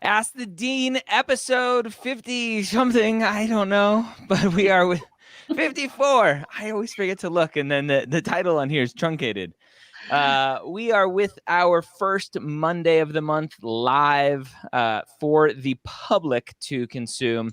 Ask the Dean, episode 50 something. I don't know, but we are with 54. I always forget to look, and then the title on here is truncated. We are with our first Monday of the month live for the public to consume.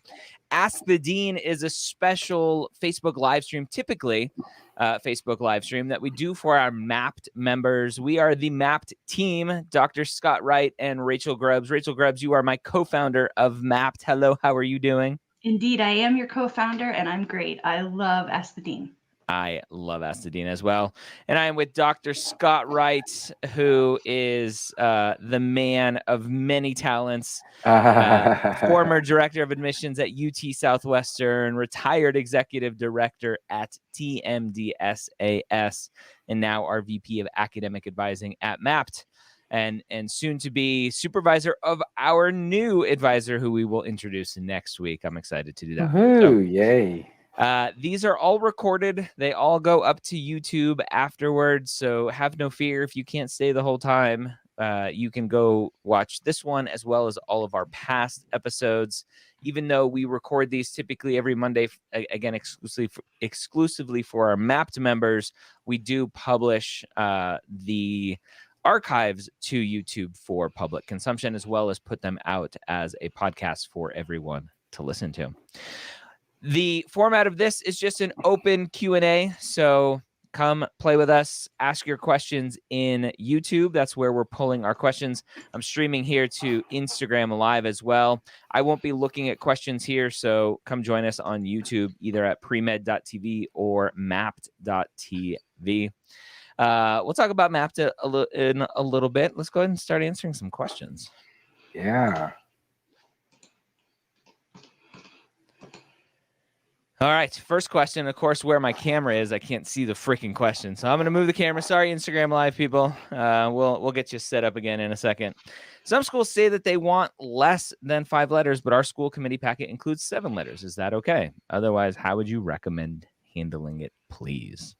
Ask the Dean is a special Facebook live stream, typically Facebook live stream that we do for our Mapped members. We are the Mapped team, Dr. Scott Wright and Rachel Grubbs. Rachel Grubbs, you are my co-founder of Mapped. Hello, how are you doing? Indeed, I am your co-founder, and I'm great. I love Ask the Dean. I love Ask the Dean as well. And I am with Dr. Scott Wright, who is the man of many talents, former director of admissions at UT Southwestern, retired executive director at TMDSAS, and now our VP of academic advising at Mapped, and soon to be supervisor of our new advisor, who we will introduce next week. I'm excited to do that. Woohoo, yay. These are all recorded. They all go up to YouTube afterwards, so have no fear if you can't stay the whole time. You can go watch this one as well as all of our past episodes. Even though we record these typically every Monday, again, exclusively for our Mapped members, we do publish the archives to YouTube for public consumption, as well as put them out as a podcast for everyone to listen to. The format of this is just an open Q&A, so come play with us, ask your questions in YouTube. That's where we're pulling our questions. I'm streaming here to Instagram Live as well. I won't be looking at questions here, so come join us on YouTube, either at premed.tv or mapped.tv. We'll talk about Mapped in a little bit. Let's go ahead and start answering some questions. Yeah. All right, first question, of course, where my camera is, I can't see the freaking question. So I'm going to move the camera. Sorry, Instagram Live people. We'll get you set up again in a second. Some schools say that they want less than 5 letters, but our school committee packet includes 7 letters. Is that okay? Otherwise, how would you recommend handling it, please?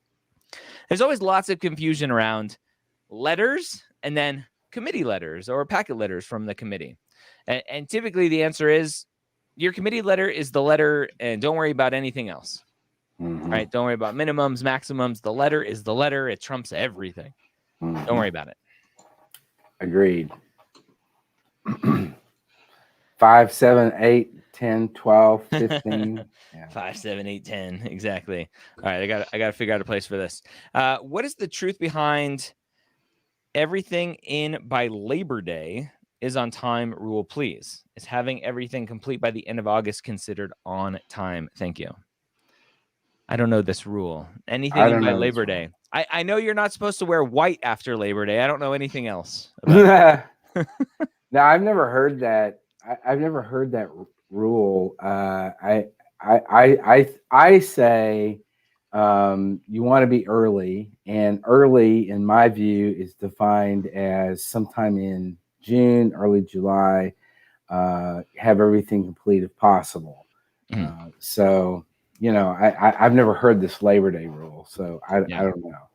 There's always lots of confusion around letters and then committee letters or packet letters from the committee. And typically the answer is, your committee letter is the letter, and don't worry about anything else. Mm-hmm. Right? Don't worry about minimums, maximums. The letter is the letter. It trumps everything. Mm-hmm. Don't worry about it. Agreed. 5, 7, 8, 10, 12, 15. Yeah. 5, 7, 8, 10. Exactly. All right, I got to figure out a place for this. What is the truth behind everything in by Labor Day is on time rule, please? Is having everything complete by the end of August considered on time? Thank you. I don't know this rule. Anything in by Labor Day. I know you're not supposed to wear white after Labor Day. I don't know anything else about it. No, I've never heard that. I've never heard that rule. I say you want to be early, and early, in my view, is defined as sometime in June, early July. Have everything complete if possible. So, you know, I've never heard this Labor Day rule, so I don't know.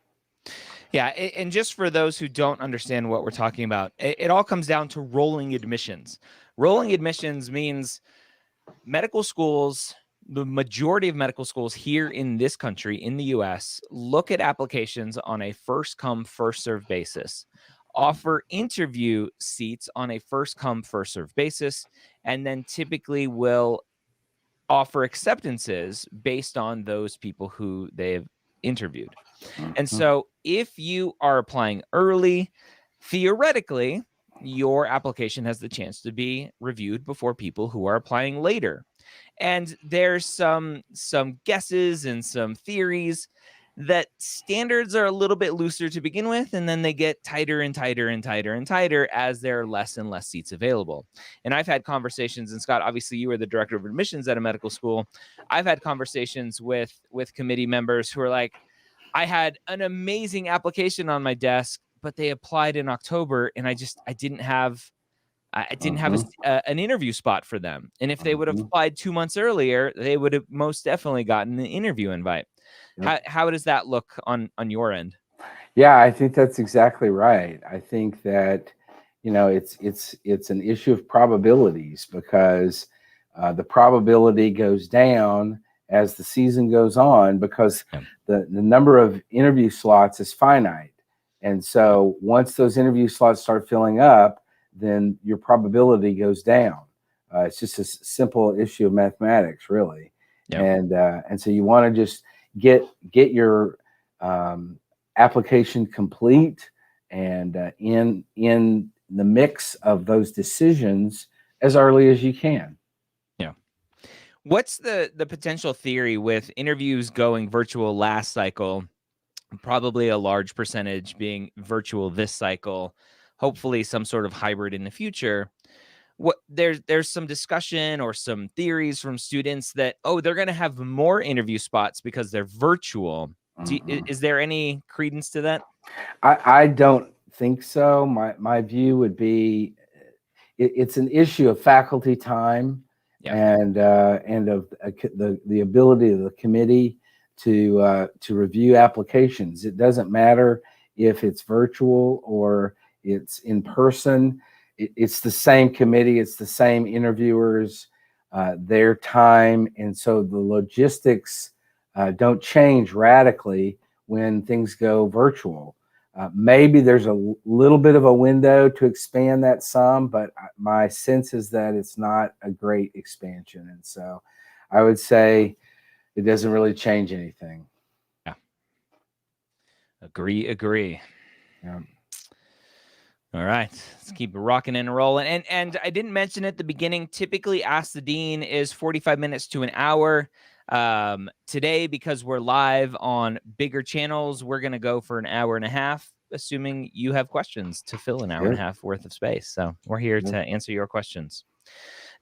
Yeah, and just for those who don't understand what we're talking about, it all comes down to rolling admissions. Rolling admissions means medical schools, the majority of medical schools here in this country, in the U.S., look at applications on a first-come, first-served basis, offer interview seats on a first-come, first-served basis, and then typically will offer acceptances based on those people who they've interviewed. And so if you are applying early, theoretically, your application has the chance to be reviewed before people who are applying later. And there's some guesses and some theories that standards are a little bit looser to begin with, and then they get tighter and tighter and tighter and tighter as there are less and less seats available. And I've had conversations, and Scott, obviously you were the director of admissions at a medical school. I've had conversations with committee members who are like, I had an amazing application on my desk, but they applied in October, and I didn't have an interview spot for them. And if they would have applied 2 months earlier, they would have most definitely gotten an interview invite. How does that look on your end? Yeah, I think that's exactly right. I think that, it's an issue of probabilities, because the probability goes down as the season goes on, because the number of interview slots is finite. And so once those interview slots start filling up, then your probability goes down. It's just a simple issue of mathematics, really. And so you want to just get your application complete and in the mix of those decisions as early as you can. Yeah. What's the potential theory with interviews going virtual last cycle, probably a large percentage being virtual this cycle, hopefully some sort of hybrid in the future? What there's some discussion or some theories from students that, they're going to have more interview spots because they're virtual. Is there any credence to that? I don't think so. My view would be it's an issue of faculty time and of the ability of the committee to review applications. It doesn't matter if it's virtual or it's in person. It's the same committee. It's the same interviewers, their time. And so the logistics don't change radically when things go virtual. Maybe there's a little bit of a window to expand that some, but my sense is that it's not a great expansion. And so I would say it doesn't really change anything. Yeah. Agree. Yeah. All right, let's keep rocking and rolling. And I didn't mention at the beginning, typically Ask the Dean is 45 minutes to an hour. Today, because we're live on bigger channels, we're going to go for an hour and a half, assuming you have questions to fill an hour and a half worth of space. So we're here to answer your questions.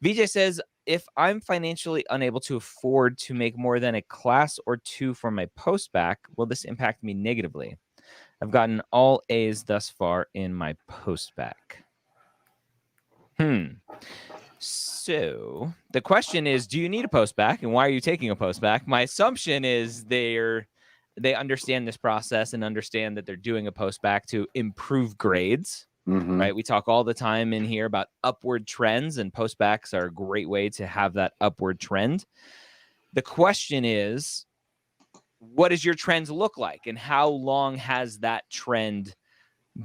VJ says, if I'm financially unable to afford to make more than a class or two for my postback, will this impact me negatively? I've gotten all A's thus far in my postback. So the question is, do you need a postback, and why are you taking a postback? My assumption is they understand this process and understand that they're doing a postback to improve grades. Right? We talk all the time in here about upward trends, and postbacks are a great way to have that upward trend. The question is, what does your trends look like, and how long has that trend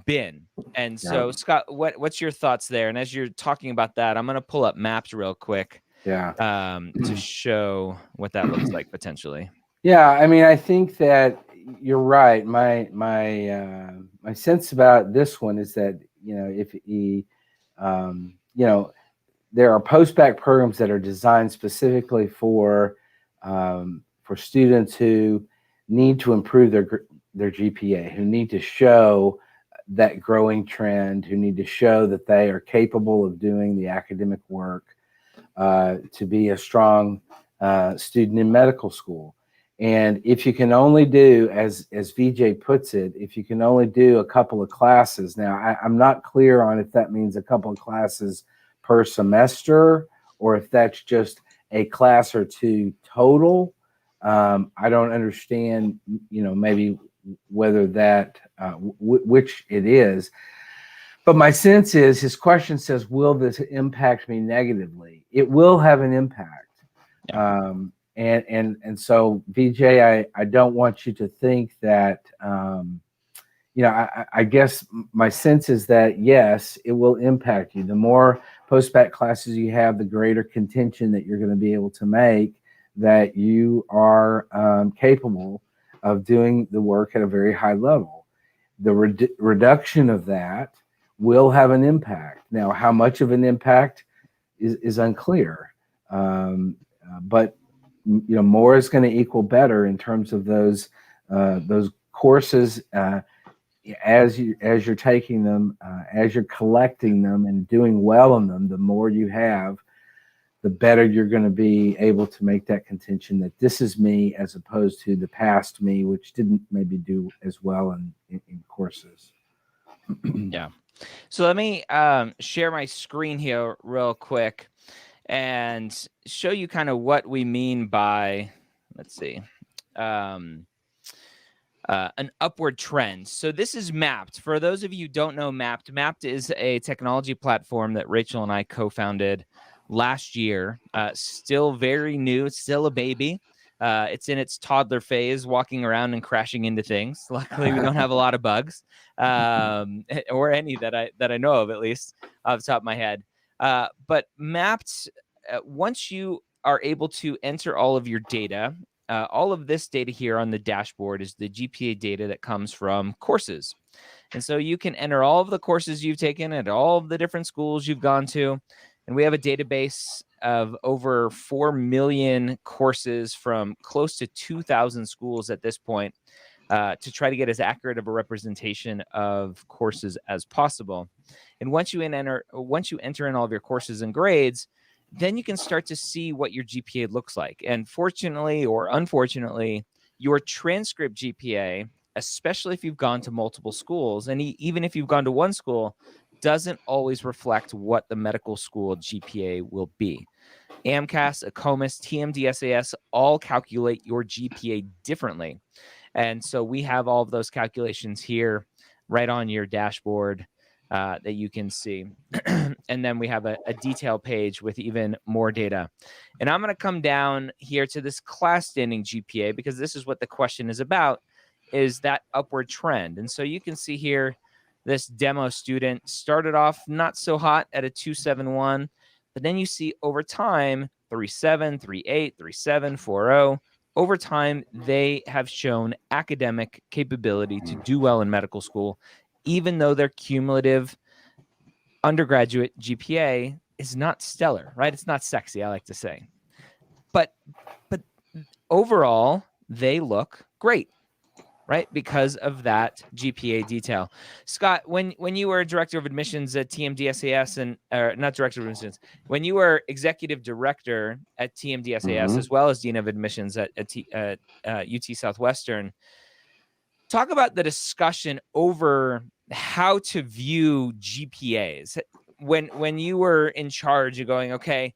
been? And so, Scott, what's your thoughts there? And as you're talking about that, I'm going to pull up maps real quick to show what that looks like potentially. Yeah, I mean, I think that you're right. My sense about this one is that, if he, there are postback programs that are designed specifically for students who need to improve their GPA, who need to show that growing trend, who need to show that they are capable of doing the academic work to be a strong student in medical school. And if you can only do, as VJ puts it, if you can only do a couple of classes, now I'm not clear on if that means a couple of classes per semester or if that's just a class or two total. I don't understand, maybe whether that, which it is. But my sense is his question says, will this impact me negatively? It will have an impact. And so, VJ, I don't want you to think that, I guess my sense is that, yes, it will impact you. The more postback classes you have, the greater contention that you're going to be able to make that you are capable of doing the work at a very high level. The reduction of that will have an impact. Now, how much of an impact is unclear. But more is going to equal better in terms of those courses as you're taking them, as you're collecting them and doing well in them. The more you have, the better you're going to be able to make that contention that this is me, as opposed to the past me, which didn't maybe do as well in courses. Yeah. So let me share my screen here real quick and show you kind of what we mean by, let's see. an upward trend. So this is Mapped. For those of you who don't know Mapped, Mapped is a technology platform that Rachel and I co-founded last year. Still very new. It's still a baby. It's in its toddler phase, walking around and crashing into things. Luckily, we don't have a lot of bugs, or any that I know of, at least off the top of my head. But Mapped, once you are able to enter all of your data, all of this data here on the dashboard is the GPA data that comes from courses. And so you can enter all of the courses you've taken at all of the different schools you've gone to. And we have a database of over 4 million courses from close to 2,000 schools at this point, to try to get as accurate of a representation of courses as possible. And once you enter in all of your courses and grades, then you can start to see what your GPA looks like. And fortunately or unfortunately, your transcript GPA, especially if you've gone to multiple schools, and even if you've gone to one school, doesn't always reflect what the medical school GPA will be. AMCAS, ACOMAS, TMDSAS all calculate your GPA differently. And so we have all of those calculations here right on your dashboard that you can see. And then we have a detail page with even more data. And I'm going to come down here to this class standing GPA, because this is what the question is about, is that upward trend. And so you can see here, this demo student started off not so hot at a 271, but then you see over time, 37, 38, 37, 40. Over time, they have shown academic capability to do well in medical school, even though their cumulative undergraduate GPA is not stellar, right? It's not sexy, I like to say. But overall, they look great, right? Because of that GPA detail. Scott, when you were director of admissions at TMDSAS, and not director of admissions, when you were executive director at TMDSAS, as well as dean of admissions at UT Southwestern, talk about the discussion over how to view GPAs. When you were in charge of going, okay,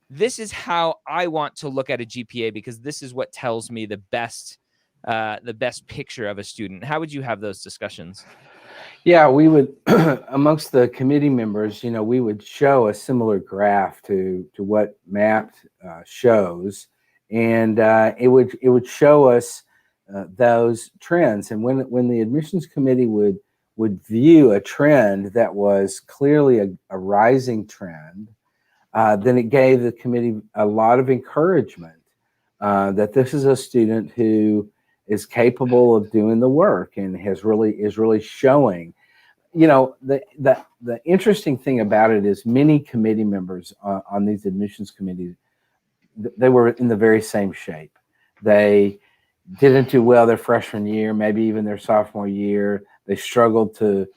this is how I want to look at a GPA because this is what tells me the best picture of a student. How would you have those discussions? Yeah, we would, amongst the committee members, we would show a similar graph to what Mapped shows, and it would show us those trends. And when the admissions committee would view a trend that was clearly a rising trend, then it gave the committee a lot of encouragement that this is a student who is capable of doing the work and is really showing. The interesting thing about it is many committee members on these admissions committees, they were in the very same shape. They didn't do well their freshman year, maybe even their sophomore year. They struggled to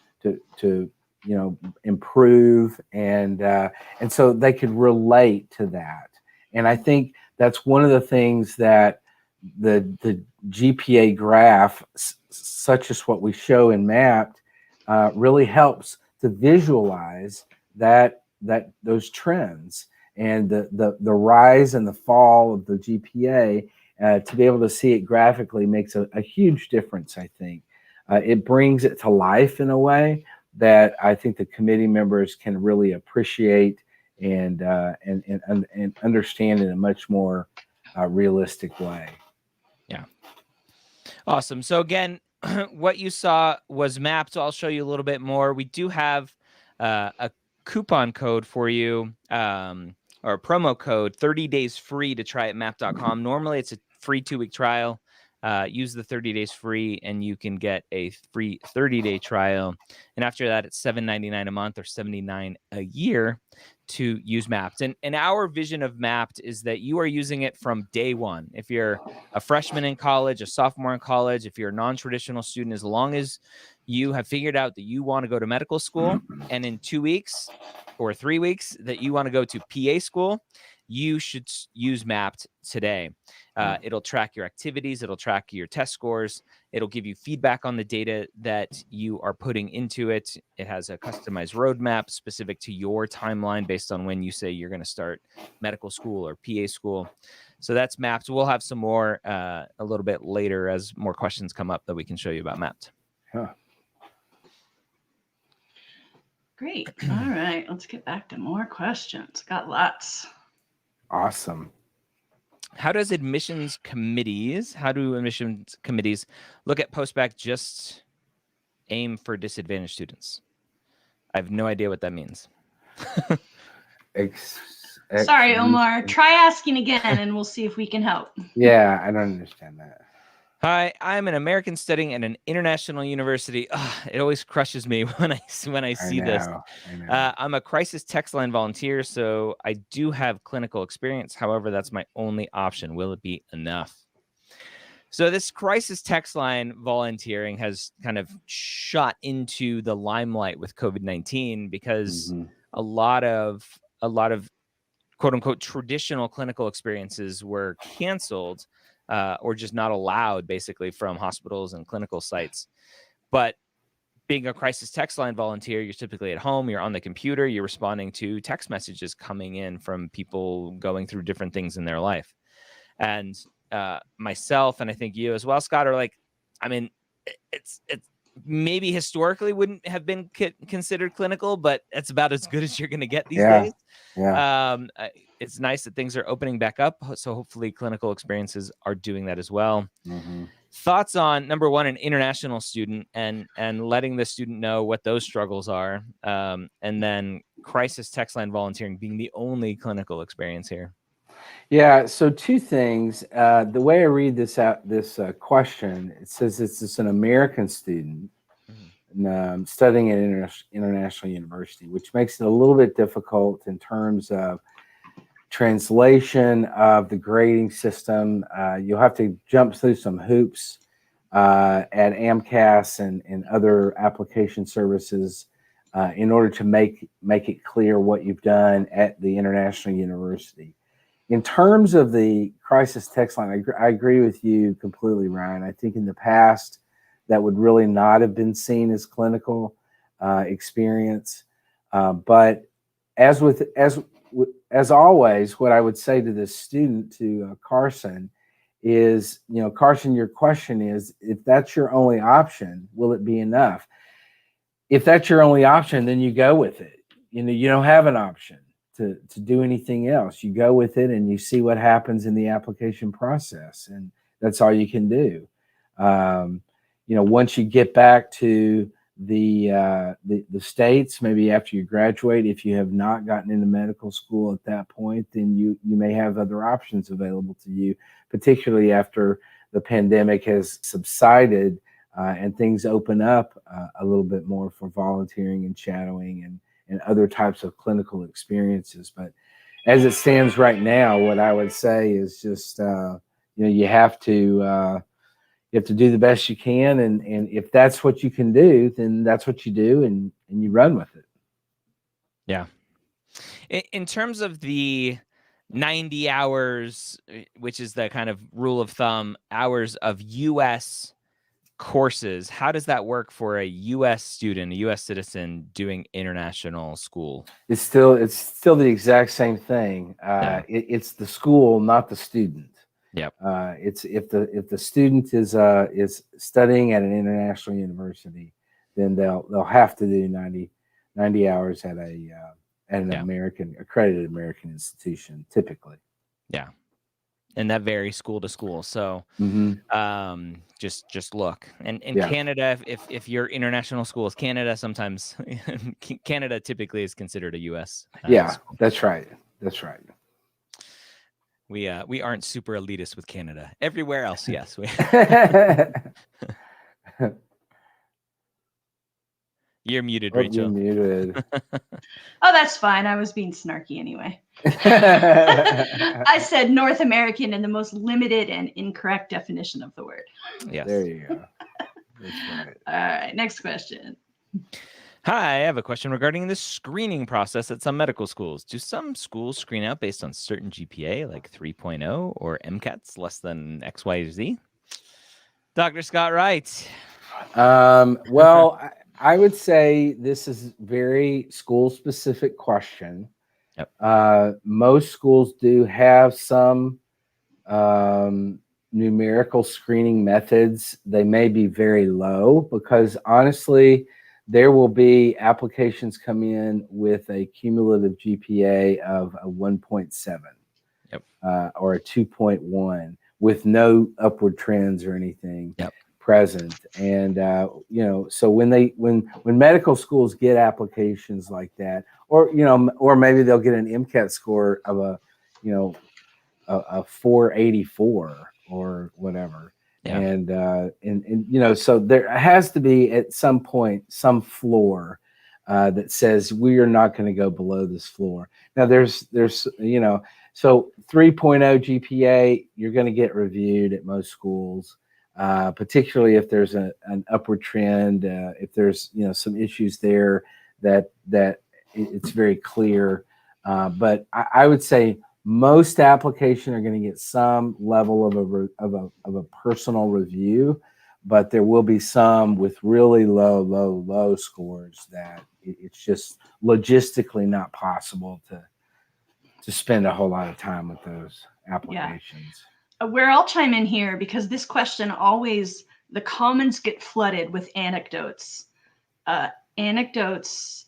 improve, and so they could relate to that. And I think that's one of the things that the GPA graph, such as what we show in Mapped, really helps to visualize those trends and the rise and the fall of the GPA. To be able to see it graphically makes a huge difference, I think. It brings it to life in a way that I think the committee members can really appreciate and understand in a much more realistic way. Yeah. Awesome. So again, what you saw was Mapped. So I'll show you a little bit more. We do have a coupon code for you, or a promo code, 30 days free to try at mapped.com. Normally it's a free 2-week trial. Use the 30 days free and you can get a free 30-day trial. And after that, it's $7.99 a month or $79 a year to use Mapped. And our vision of Mapped is that you are using it from day one. If you're a freshman in college, a sophomore in college, if you're a non-traditional student, as long as you have figured out that you want to go to medical school, and in 2 weeks or 3 weeks that you want to go to PA school, you should use Mapped today. It'll track your activities. It'll track your test scores. It'll give you feedback on the data that you are putting into it. It has a customized roadmap specific to your timeline based on when you say you're going to start medical school or PA school. So that's mapped. We'll have some more a little bit later as more questions come up that we can show you about mapped. Huh. Great. All right, let's get back to more questions. Got lots. Awesome. How do admissions committees look at postback just aim for disadvantaged students? I have no idea what that means. Sorry, Omar. Try asking again and we'll see if we can help. Yeah, I don't understand that. Hi, I'm an American studying at an international university. It always crushes me when I see this. I know. I'm a crisis text line volunteer, so I do have clinical experience. However, that's my only option. Will it be enough? So this crisis text line volunteering has kind of shot into the limelight with COVID-19 because a lot of quote unquote traditional clinical experiences were canceled or just not allowed basically from hospitals and clinical sites. But being a crisis text line volunteer, you're typically at home, you're on the computer, you're responding to text messages coming in from people going through different things in their life. And myself, and I think you as well, Scott, are like, I mean, it's maybe historically wouldn't have been considered clinical, but it's about as good as you're going to get these days. Yeah. It's nice that things are opening back up. So hopefully clinical experiences are doing that as well. Thoughts on, number one, an international student and letting the student know what those struggles are. And then crisis text line volunteering being the only clinical experience here. Yeah, so two things. The way I read this question, it says it's an American student studying at an international university, which makes it a little bit difficult in terms of translation of the grading system. You'll have to jump through some hoops at AMCAS and other application services in order to make it clear what you've done at the international university. In terms of the crisis text line, I agree with you completely, Ryan. I think in the past that would really not have been seen as clinical experience. But as always, what I would say to this student, to Carson, is, Carson, your question is, if that's your only option, will it be enough? If that's your only option, then you go with it. You don't have an option to do anything else. You go with it and you see what happens in the application process, and that's all you can do. Once you get back to the States, maybe after you graduate, if you have not gotten into medical school at that point, then you may have other options available to you, particularly after the pandemic has subsided and things open up a little bit more for volunteering and shadowing and other types of clinical experiences. But as it stands right now, what I would say is just, you have to do the best you can. And if that's what you can do, then that's what you do, and you run with it. Yeah. In terms of the 90 hours, which is the kind of rule of thumb, hours of U.S. courses, how does that work for a U.S. student, a U.S. citizen doing international school? It's still the exact same thing. It's the school, not the student. Yep. It's if the student is studying at an international university, then they'll have to do 90 hours at an American accredited American institution typically. Yeah. And that varies school to school. So just look. And in Canada, if your international school is Canada, sometimes Canada typically is considered a U.S. School. That's right. We aren't super elitist with Canada. Everywhere else, yes. You're muted, Rachel. You're muted. Oh, that's fine. I was being snarky anyway. I said North American in the most limited and incorrect definition of the word. Yes. There you go. That's right. All right, next question. Hi, I have a question regarding the screening process at some medical schools. Do some schools screen out based on certain GPA, like 3.0, or MCATs less than X, Y, or Z? Dr. Scott Wright. Well, I would say this is very school-specific question. Yep. Most schools do have some numerical screening methods, they may be very low because honestly, there will be applications come in with a cumulative GPA of a 1.7 or a 2.1 with no upward trends or anything present. And so when medical schools get applications like that, or or maybe they'll get an MCAT score of a 484 or whatever. And so there has to be at some point some floor that says we are not going to go below this floor. Now there's so 3.0 GPA, you're going to get reviewed at most schools, particularly if there's an upward trend, if there's some issues there that it's very clear. But I would say most applications are going to get some level of a personal review, but there will be some with really low scores that it's just logistically not possible to spend a whole lot of time with those applications. Where I'll chime in here, because this question always, the comments get flooded with anecdotes. Anecdotes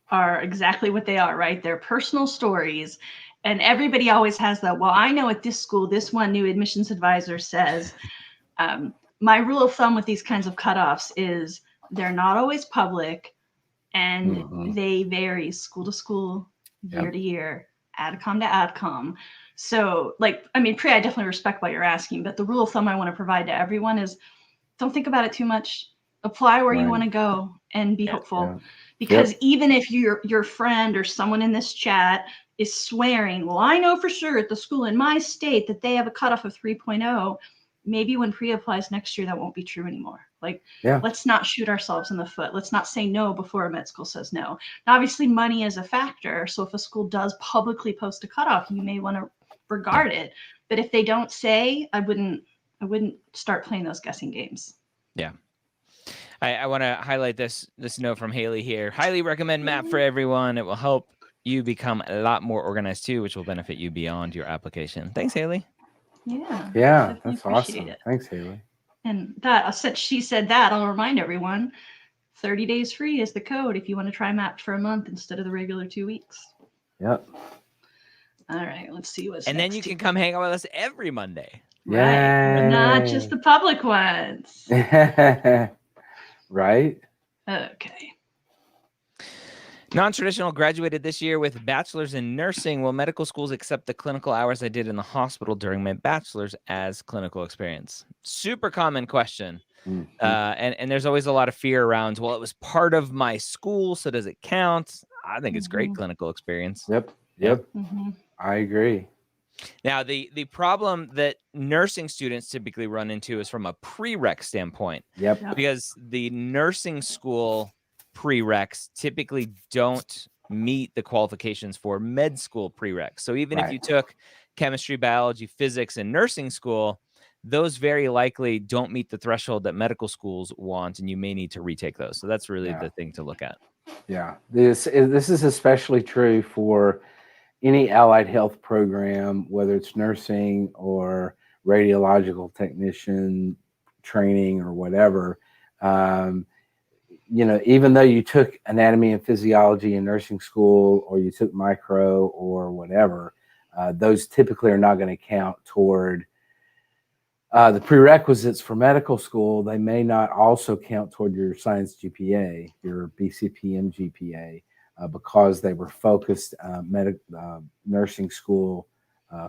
are exactly what they are, right? They're personal stories. And everybody always has that, well, I know at this school, this one new admissions advisor says, my rule of thumb with these kinds of cutoffs is they're not always public and they vary school to school, year to year, adcom to adcom. So Pri, I definitely respect what you're asking, but the rule of thumb I want to provide to everyone is don't think about it too much. Apply where you want to go and be hopeful. Because even if your friend or someone in this chat is swearing, well, I know for sure at the school in my state that they have a cutoff of 3.0, maybe when pre applies next year, that won't be true anymore. Let's not shoot ourselves in the foot. Let's not say no before a med school says no. Now, obviously, money is a factor. So if a school does publicly post a cutoff, you may want to regard it. But if they don't say, I wouldn't start playing those guessing games. Yeah. I want to highlight this note from Haley here. Highly recommend MAP for everyone. It will help you become a lot more organized too, which will benefit you beyond your application. Thanks, Haley. Yeah, that's awesome. Thanks, Haley. And since she said that, I'll remind everyone, 30 days free is the code if you want to try MAP for a month instead of the regular 2 weeks. Yep. All right, let's see what's and next. then you can come hang out with us every Monday. Right, not just the public ones. Right. Okay. Non-traditional graduated this year with bachelor's in nursing. Will medical schools accept the clinical hours I did in the hospital during my bachelor's as clinical experience? Super common question. And there's always a lot of fear around, well, it was part of my school, so does it count? I think it's great clinical experience. Yep. I agree. Now, the problem that nursing students typically run into is from a prereq standpoint. Because the nursing school prereqs typically don't meet the qualifications for med school prereqs. So even if you took chemistry, biology, physics in nursing school, those very likely don't meet the threshold that medical schools want, and you may need to retake those. So that's really the thing to look at. Yeah, this is especially true for any allied health program, whether it's nursing or radiological technician training or whatever. Even though you took anatomy and physiology in nursing school, or you took micro or whatever, those typically are not going to count toward the prerequisites for medical school. They may not also count toward your science GPA, your BCPM GPA. Because they were focused nursing school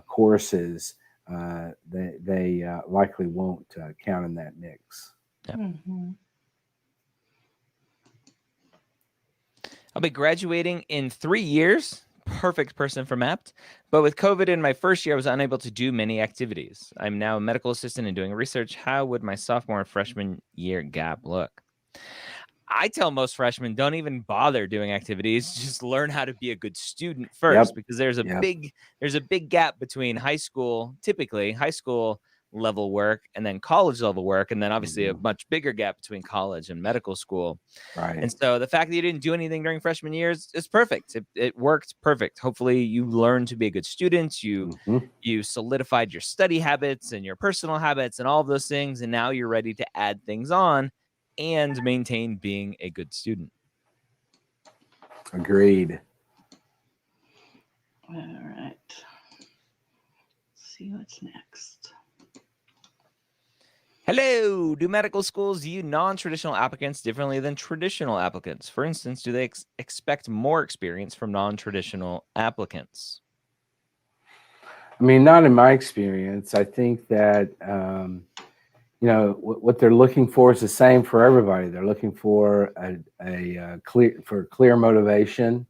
courses, they likely won't count in that mix. I'll be graduating in 3 years. Perfect person for MAPT. But with COVID in my first year, I was unable to do many activities. I'm now a medical assistant and doing research. How would my sophomore and freshman year gap look? I tell most freshmen, don't even bother doing activities. Just learn how to be a good student first, because there's a big gap between high school, typically high school level work and then college level work, and then obviously a much bigger gap between college and medical school. Right. And so the fact that you didn't do anything during freshman years is perfect. It worked perfect. Hopefully you learned to be a good student. You solidified your study habits and your personal habits and all of those things, and now you're ready to add things on and maintain being a good student. Agreed. All right. Let's see what's next. Hello. Do medical schools view non-traditional applicants differently than traditional applicants? For instance, do they expect more experience from non-traditional applicants? I mean, not in my experience. I think that, you know, what they're looking for is the same for everybody. They're looking for a clear motivation.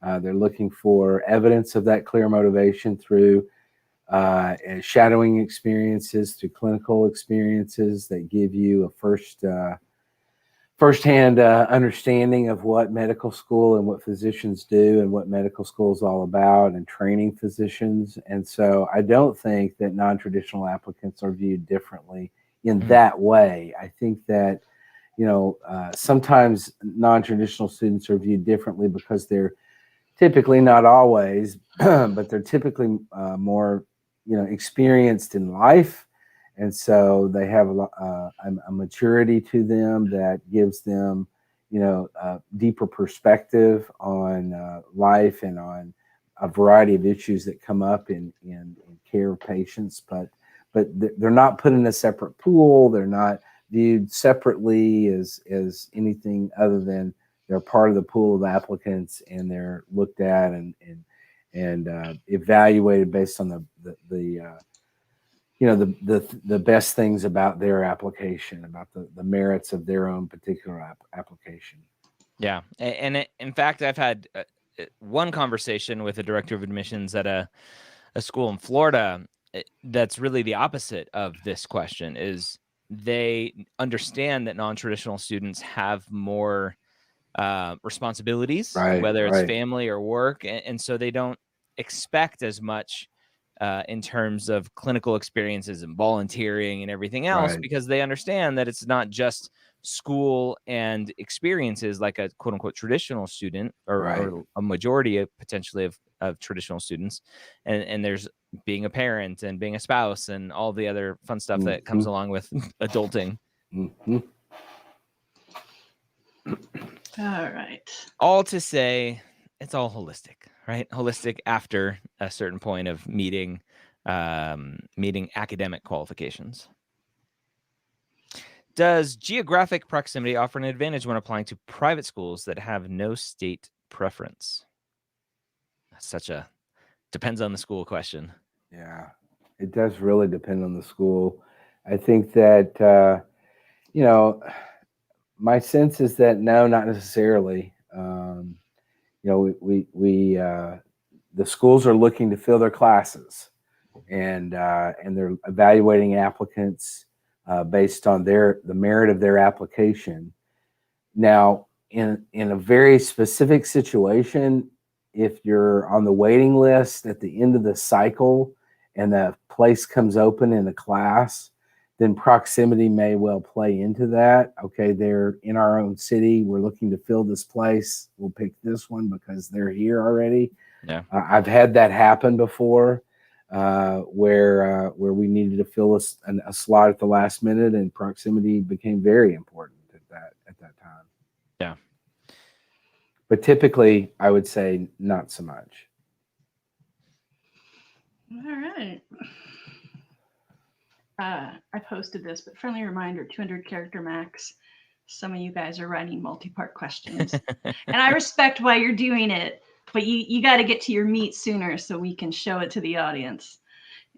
They're looking for evidence of that clear motivation through shadowing experiences, through clinical experiences that give you a firsthand understanding of what medical school and what physicians do and what medical school is all about, and training physicians. And so I don't think that non-traditional applicants are viewed differently in that way. I think that, you know, sometimes non-traditional students are viewed differently because they're typically, not always, but they're typically more, you know, experienced in life. And so they have a maturity to them that gives them, you know, a deeper perspective on life and on a variety of issues that come up in care of patients. But they're not put in a separate pool. They're not viewed separately as anything other than they're part of the pool of applicants, and they're looked at and evaluated based on the best things about their application, about the merits of their own particular application. Yeah. And in fact, I've had one conversation with a director of admissions at a school in Florida that's really the opposite of this question. Is they understand that non-traditional students have more responsibilities, whether it's family or work, and so they don't expect as much in terms of clinical experiences and volunteering and everything else, because they understand that it's not just school and experiences like a quote unquote traditional student or a majority of potentially of traditional students, and there's being a parent and being a spouse and all the other fun stuff that comes along with adulting. All right. All to say, it's all holistic, right? Holistic after a certain point of meeting academic qualifications. Does geographic proximity offer an advantage when applying to private schools that have no state preference? That's such a depends on the school question. Yeah, it does really depend on the school. I think that, you know, my sense is that no, not necessarily. You know, the schools are looking to fill their classes, and they're evaluating applicants based on the merit of their application. Now, in a very specific situation, if you're on the waiting list at the end of the cycle and the place comes open in a class, then proximity may well play into that. Okay, they're in our own city. We're looking to fill this place. We'll pick this one because they're here already. Yeah, I've had that happen before, where we needed to fill a slot at the last minute, and proximity became very important at that time. Yeah, but typically, I would say not so much. All right. I posted this, but friendly reminder, 200 character max. Some of you guys are writing multi-part questions. And I respect why you're doing it, but you got to get to your meat sooner so we can show it to the audience.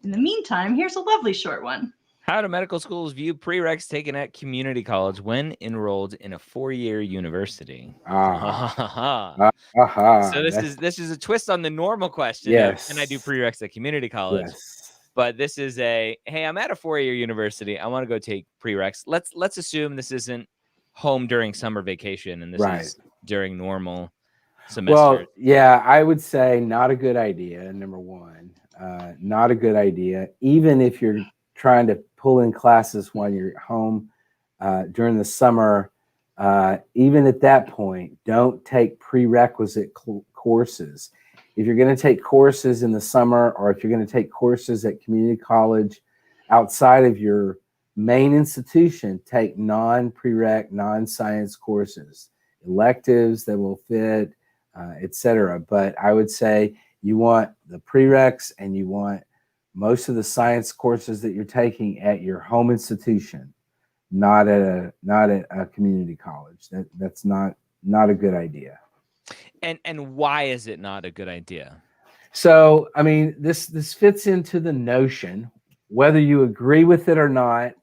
In the meantime, here's a lovely short one. How do medical schools view prereqs taken at community college when enrolled in a 4-year university? So this is a twist on the normal question of, can I do prereqs at community college? Yes. But this is hey, I'm at a 4-year university. I want to go take prereqs. Let's assume this isn't home during summer vacation, and this is during normal semester. Well, yeah, I would say not a good idea. Number one, not a good idea. Even if you're trying to pull in classes while you're at home during the summer, even at that point, don't take prerequisite courses. If you're going to take courses in the summer, or if you're going to take courses at community college outside of your main institution, take non-prereq, non-science courses, electives that will fit, etc. But I would say you want the prereqs and you want most of the science courses that you're taking at your home institution, not at a community college. That's not a good idea. And why is it not a good idea? So, I mean, this fits into the notion, whether you agree with it or not,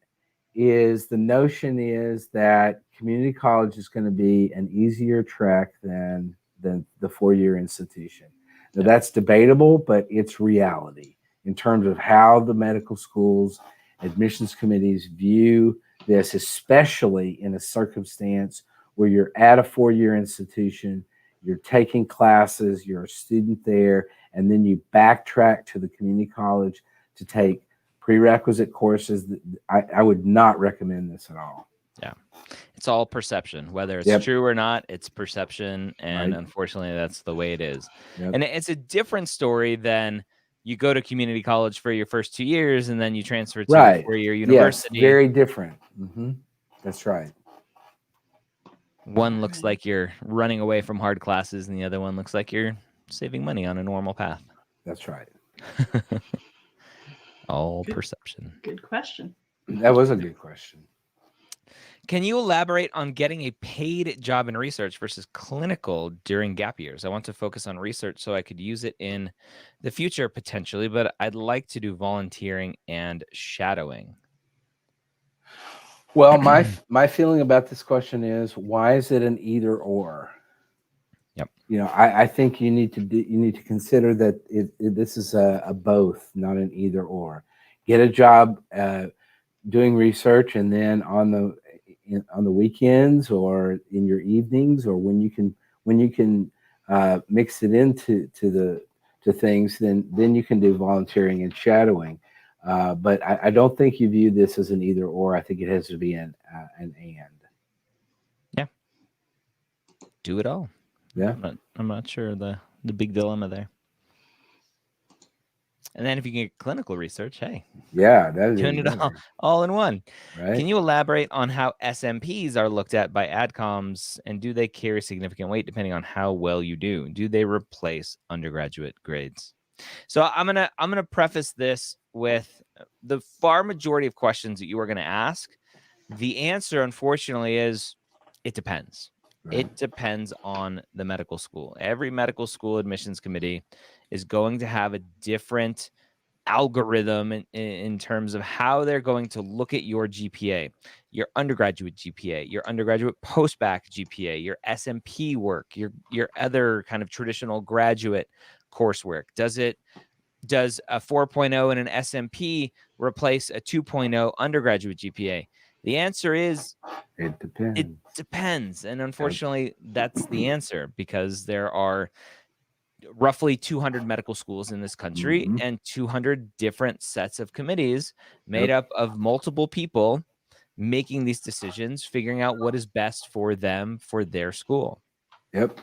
is the notion is that community college is going to be an easier track than the 4-year institution. Now, that's debatable, but it's reality in terms of how the medical schools, admissions committees view this, especially in a circumstance where you're at a 4-year institution, you're taking classes, you're a student there, and then you backtrack to the community college to take prerequisite courses. I would not recommend this at all. Yeah. It's all perception, whether it's true or not, it's perception. And unfortunately, that's the way it is. And it's a different story than you go to community college for your first 2 years and then you transfer to a 4-year university. Yes, very different. That's right. One looks like you're running away from hard classes and the other one looks like you're saving money on a normal path. That's right. All perception. Good question. That was a good question. Can you elaborate on getting a paid job in research versus clinical during gap years? I want to focus on research so I could use it in the future potentially, but I'd like to do volunteering and shadowing. Well, my feeling about this question is, why is it an either or? Yep. You know, I think you need to consider that this is a both, not an either or. Get a job doing research, and then on the weekends or in your evenings, or when you can mix it into things, then you can do volunteering and shadowing. But I don't think you view this as an either or. I think it has to be an and. Yeah. Do it all. Yeah. I'm not sure the big dilemma there. And then if you get clinical research, hey. Yeah, that is doing it all in one. Right. Can you elaborate on how SMPs are looked at by AdComs, and do they carry significant weight depending on how well you do? Do they replace undergraduate grades? So I'm gonna preface this with the far majority of questions that you are going to ask. The answer, unfortunately, is it depends. Right. It depends on the medical school. Every medical school admissions committee is going to have a different algorithm in terms of how they're going to look at your GPA, your undergraduate GPA, your undergraduate postback GPA, your SMP work, your other kind of traditional graduate coursework. Does a 4.0 in an SMP replace a 2.0 undergraduate GPA? The answer is it depends. It depends. And unfortunately, that's the answer, because there are roughly 200 medical schools in this country and 200 different sets of committees made up of multiple people making these decisions, figuring out what is best for them, for their school. Yep.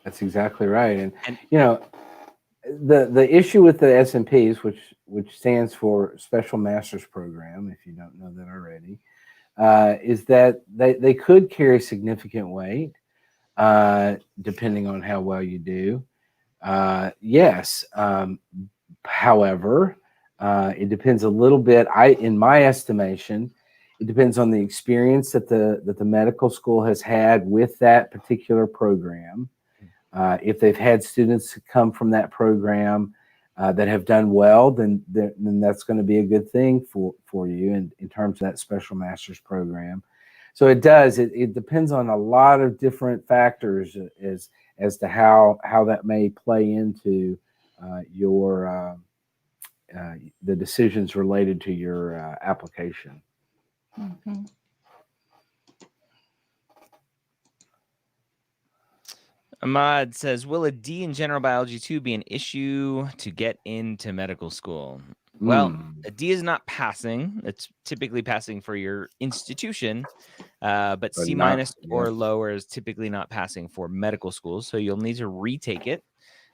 That's exactly right. And you know, the issue with the SMPs, which stands for Special Master's Program, if you don't know that already, is that they could carry significant weight depending on how well you do. Yes. However, it depends a little bit. In my estimation, it depends on the experience that the medical school has had with that particular program. If they've had students come from that program that have done well, then that's going to be a good thing for you in terms of that special master's program. So it does. It depends on a lot of different factors as to how that may play into your the decisions related to your application. Mm-hmm. Ahmad says, will a D in general biology 2 be an issue to get into medical school? Well, Mm. a D is not passing. It's typically passing for your institution, but But C not, minus yeah. or lower is typically not passing for medical schools. So you'll need to retake it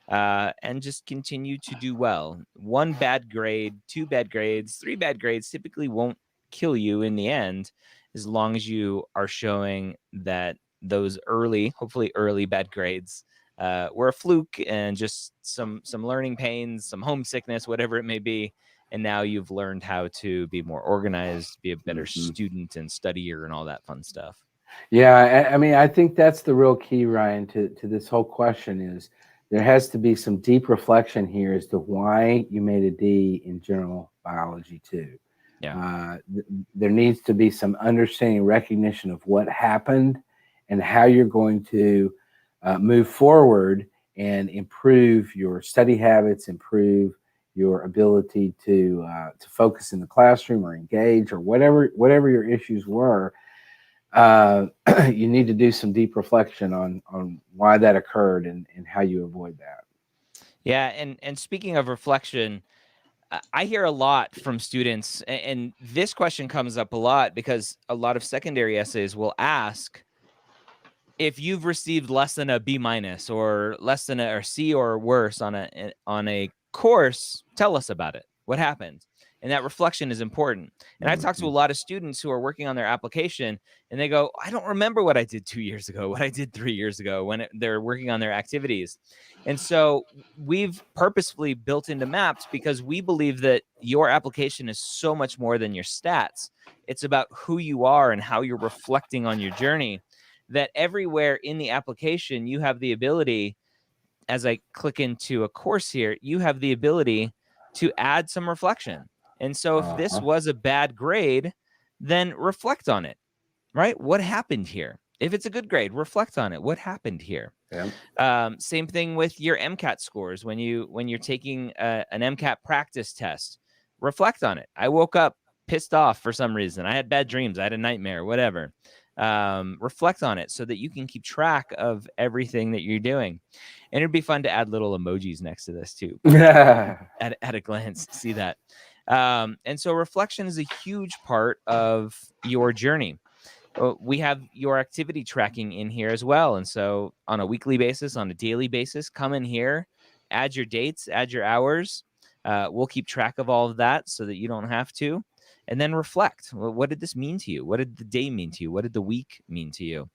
and just continue to do well. 1 bad grade, 2 bad grades, 3 bad grades typically won't kill you in the end, as long as you are showing that those hopefully early bad grades were a fluke and just some learning pains, some homesickness, whatever it may be. And now you've learned how to be more organized, be a better student and studier and all that fun stuff. Yeah, I mean, I think that's the real key, Ryan, to this whole question is there has to be some deep reflection here as to why you made a D in general biology too. Yeah. There needs to be some understanding, recognition of what happened and how you're going to move forward and improve your study habits, improve your ability to focus in the classroom or engage or whatever your issues were. You need to do some deep reflection on why that occurred and how you avoid that. Yeah, and speaking of reflection, I hear a lot from students, and this question comes up a lot because a lot of secondary essays will ask if you've received less than a B minus or less than a or C or worse on a course, tell us about it. What happened? And that reflection is important. And I've talked to a lot of students who are working on their application and they go, I don't remember what I did 2 years ago, what I did 3 years ago when they're working on their activities. And so we've purposefully built into Mapped because we believe that your application is so much more than your stats. It's about who you are and how you're reflecting on your journey, that everywhere in the application, you have the ability, as I click into a course here, you have the ability to add some reflection. And so if this was a bad grade, then reflect on it, right? What happened here? If it's a good grade, reflect on it. What happened here? Yeah. Same thing with your MCAT scores. When you're taking an MCAT practice test, reflect on it. I woke up pissed off for some reason. I had bad dreams. I had a nightmare, whatever. Reflect on it so that you can keep track of everything that you're doing. And it'd be fun to add little emojis next to this too. At a glance, see that. And so reflection is a huge part of your journey. We have your activity tracking in here as well. And so on a weekly basis, on a daily basis, come in here, add your dates, add your hours. We'll keep track of all of that so that you don't have to. And then reflect. Well, what did this mean to you? What did the day mean to you? What did the week mean to you?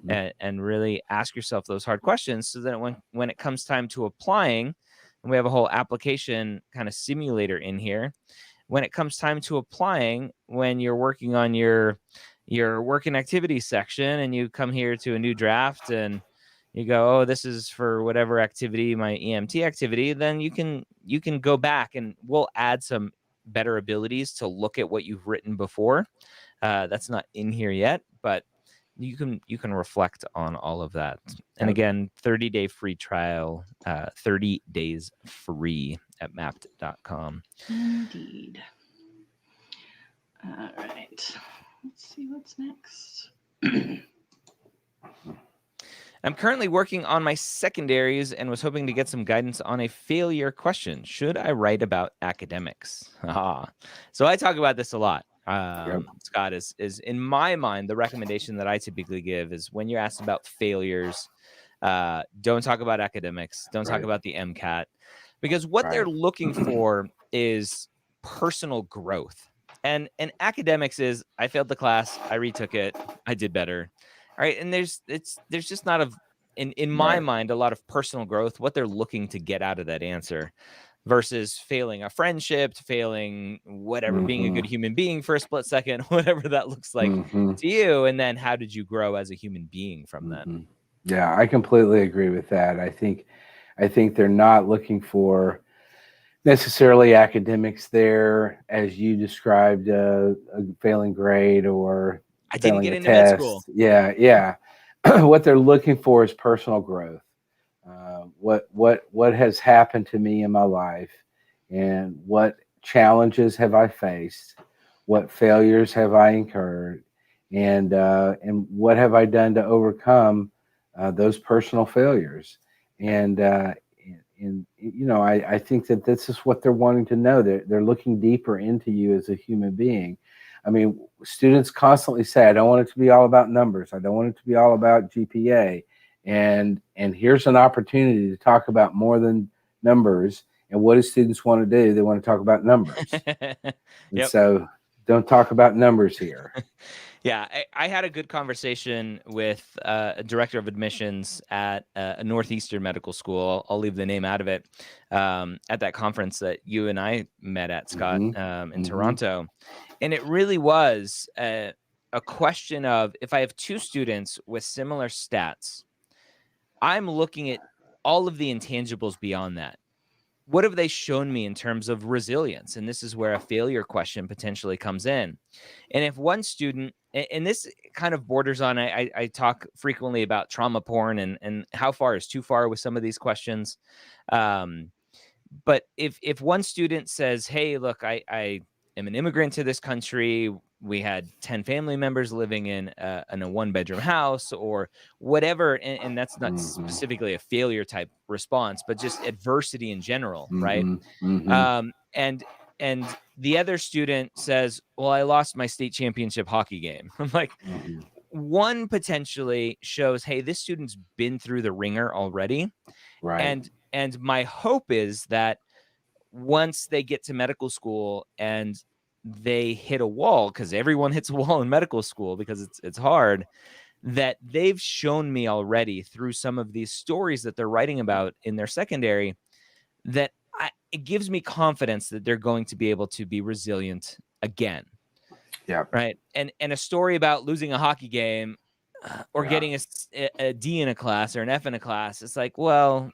And really ask yourself those hard questions so that when it comes time to applying, and we have a whole application kind of simulator in here, when it comes time to applying, when you're working on your work and activity section and you come here to a new draft and you go, oh, this is for whatever activity, my EMT activity, then you can go back and we'll add some better abilities to look at what you've written before. That's not in here yet, but you can reflect on all of that. And again, 30-day free trial, 30 days free at mapped.com. Indeed. All right. Let's see what's next. I'm currently working on my secondaries and was hoping to get some guidance on a failure question. Should I write about academics? So I talk about this a lot. Scott, is in my mind, the recommendation that I typically give is when you're asked about failures, don't talk about academics. Don't talk about the MCAT, because what they're looking for is personal growth. And academics is, I failed the class, I retook it, I did better. All right. And there's just not in my mind, a lot of personal growth, what they're looking to get out of that answer versus failing a friendship, failing whatever, being a good human being for a split second, whatever that looks like to you. And then how did you grow as a human being from that? Yeah, I completely agree with that. I think they're not looking for necessarily academics there, as you described, a failing grade or I didn't failing get a into med test. school. Yeah. What they're looking for is personal growth. What has happened to me in my life, and what challenges have I faced? What failures have I incurred, and what have I done to overcome those personal failures? And and I think that this is what they're wanting to know. They're looking deeper into you as a human being. I mean, students constantly say, I don't want it to be all about numbers. I don't want it to be all about GPA. And here's an opportunity to talk about more than numbers. And what do students want to do? They want to talk about numbers. And so don't talk about numbers here. Yeah, I had a good conversation with a director of admissions at a Northeastern medical school. I'll leave the name out of it. At that conference that you and I met at, Scott, in Toronto. And it really was a question of, if I have two students with similar stats, I'm looking at all of the intangibles beyond that. What have they shown me in terms of resilience? And this is where a failure question potentially comes in. And if one student, and this kind of borders on, I talk frequently about trauma porn and how far is too far with some of these questions. But if one student says, hey, look, I am an immigrant to this country, we had 10 family members living in a 1-bedroom house or whatever, and that's not specifically a failure type response, but just adversity in general, right? And the other student says, well, I lost my state championship hockey game. I'm like, one potentially shows, hey, this student's been through the ringer already. Right. And my hope is that once they get to medical school and they hit a wall, because everyone hits a wall in medical school because it's hard, that they've shown me already through some of these stories that they're writing about in their secondary, that it gives me confidence that they're going to be able to be resilient again. Yeah. Right. And a story about losing a hockey game or getting a D in a class or an F in a class, it's like, well,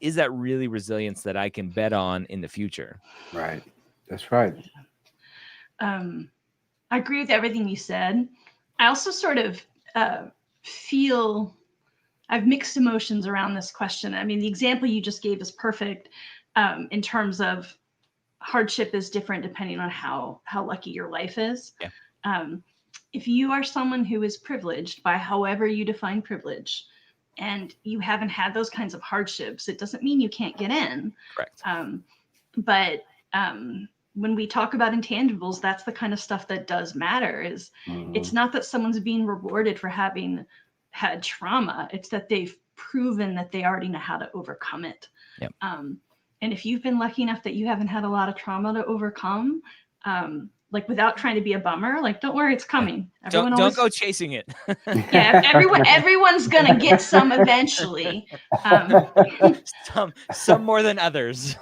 is that really resilience that I can bet on in the future? Right. That's right. I agree with everything you said. I also sort of feel I have mixed emotions around this question. I mean, the example you just gave is perfect in terms of hardship is different depending on how lucky your life is. Yeah. If you are someone who is privileged by however you define privilege, and you haven't had those kinds of hardships, it doesn't mean you can't get in. Correct. But when we talk about intangibles, that's the kind of stuff that does matter. Is it's not that someone's being rewarded for having had trauma, it's that they've proven that they already know how to overcome it. Yep. And if you've been lucky enough that you haven't had a lot of trauma to overcome, like without trying to be a bummer, like, don't worry, it's coming. Don't go chasing it. Yeah, everyone's gonna get some eventually. Some more than others.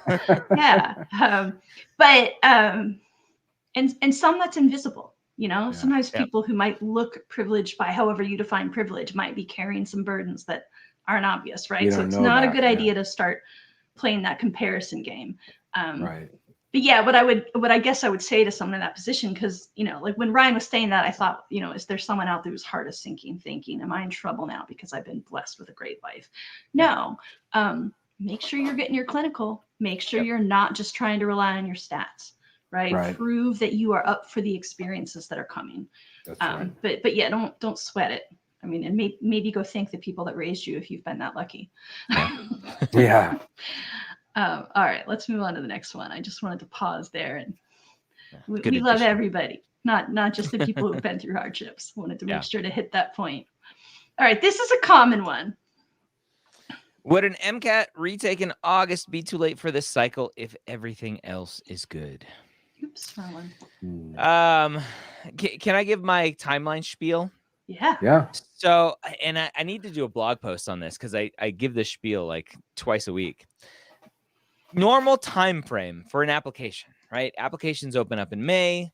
Yeah, but and some that's invisible. Sometimes people who might look privileged by however you define privilege might be carrying some burdens that aren't obvious, right? So it's not a good idea to start playing that comparison game. Right. But yeah, what I guess I would say to someone in that position, because like when Ryan was saying that, I thought, is there someone out there whose heart is sinking, thinking, am I in trouble now because I've been blessed with a great life? No. Make sure you're getting your clinical. Make sure you're not just trying to rely on your stats, right? Prove that you are up for the experiences that are coming. That's right. But yeah, don't sweat it. I mean, and maybe go thank the people that raised you if you've been that lucky. Yeah. All right, let's move on to the next one. I just wanted to pause there, and we love everybody, not just the people who've been through hardships. Wanted to make sure to hit that point. All right, this is a common one. Would an MCAT retake in August be too late for this cycle if everything else is good? Oops, wrong one. Can I give my timeline spiel? Yeah. So, and I need to do a blog post on this because I give this spiel like twice a week. Normal time frame for an application, right? Applications open up in May.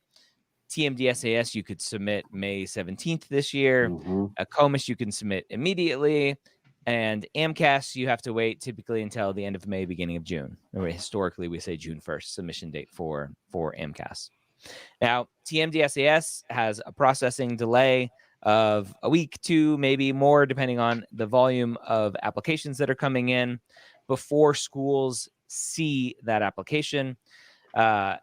TMDSAS you could submit May 17th this year. A COMIS you can submit immediately. And AMCAS you have to wait typically until the end of May, beginning of June. Or historically, we say June 1st submission date for AMCAS. Now, TMDSAS has a processing delay of a week, 2, maybe more, depending on the volume of applications that are coming in before schools see that application. A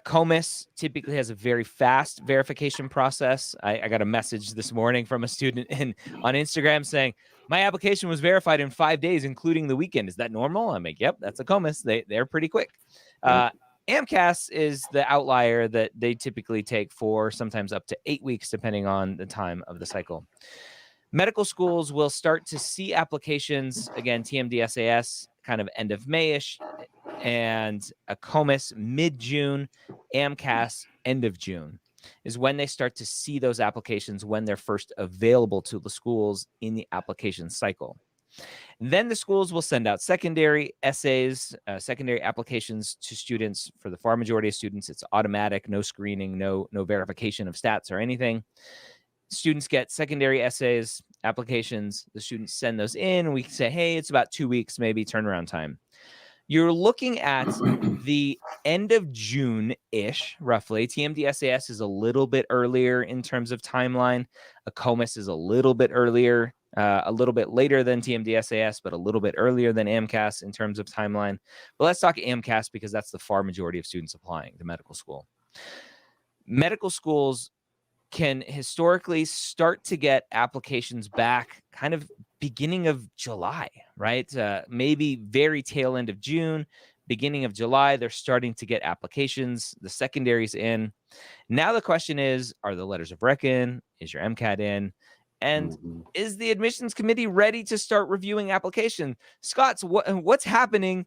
COMIS typically has a very fast verification process. I got a message this morning from a student on Instagram saying, my application was verified in 5 days, including the weekend. Is that normal? I'm like, yep, that's a COMIS. They're pretty quick. AMCAS is the outlier that they typically take 4, sometimes up to 8 weeks, depending on the time of the cycle. Medical schools will start to see applications, again, TMD SAS, kind of end of May-ish, and a COMIS mid-June, AMCAS end of June is when they start to see those applications when they're first available to the schools in the application cycle. Then the schools will send out secondary essays, secondary applications to students. For the far majority of students, it's automatic, no screening, no verification of stats or anything. Students get secondary essays, applications. The students send those in. And we can say, hey, it's about 2 weeks, maybe turnaround time. You're looking at the end of June-ish, roughly. TMD SAS is a little bit earlier in terms of timeline. A COMIS is a little bit earlier, a little bit later than TMD SAS, but a little bit earlier than AMCAS in terms of timeline. But let's talk AMCAS because that's the far majority of students applying to medical school. Medical schools can historically start to get applications back kind of beginning of July, right? Maybe very tail end of June, beginning of July, they're starting to get applications, the secondaries in. Now the question is, are the letters of rec in? Is your MCAT in? And is the admissions committee ready to start reviewing application? Scott, what's happening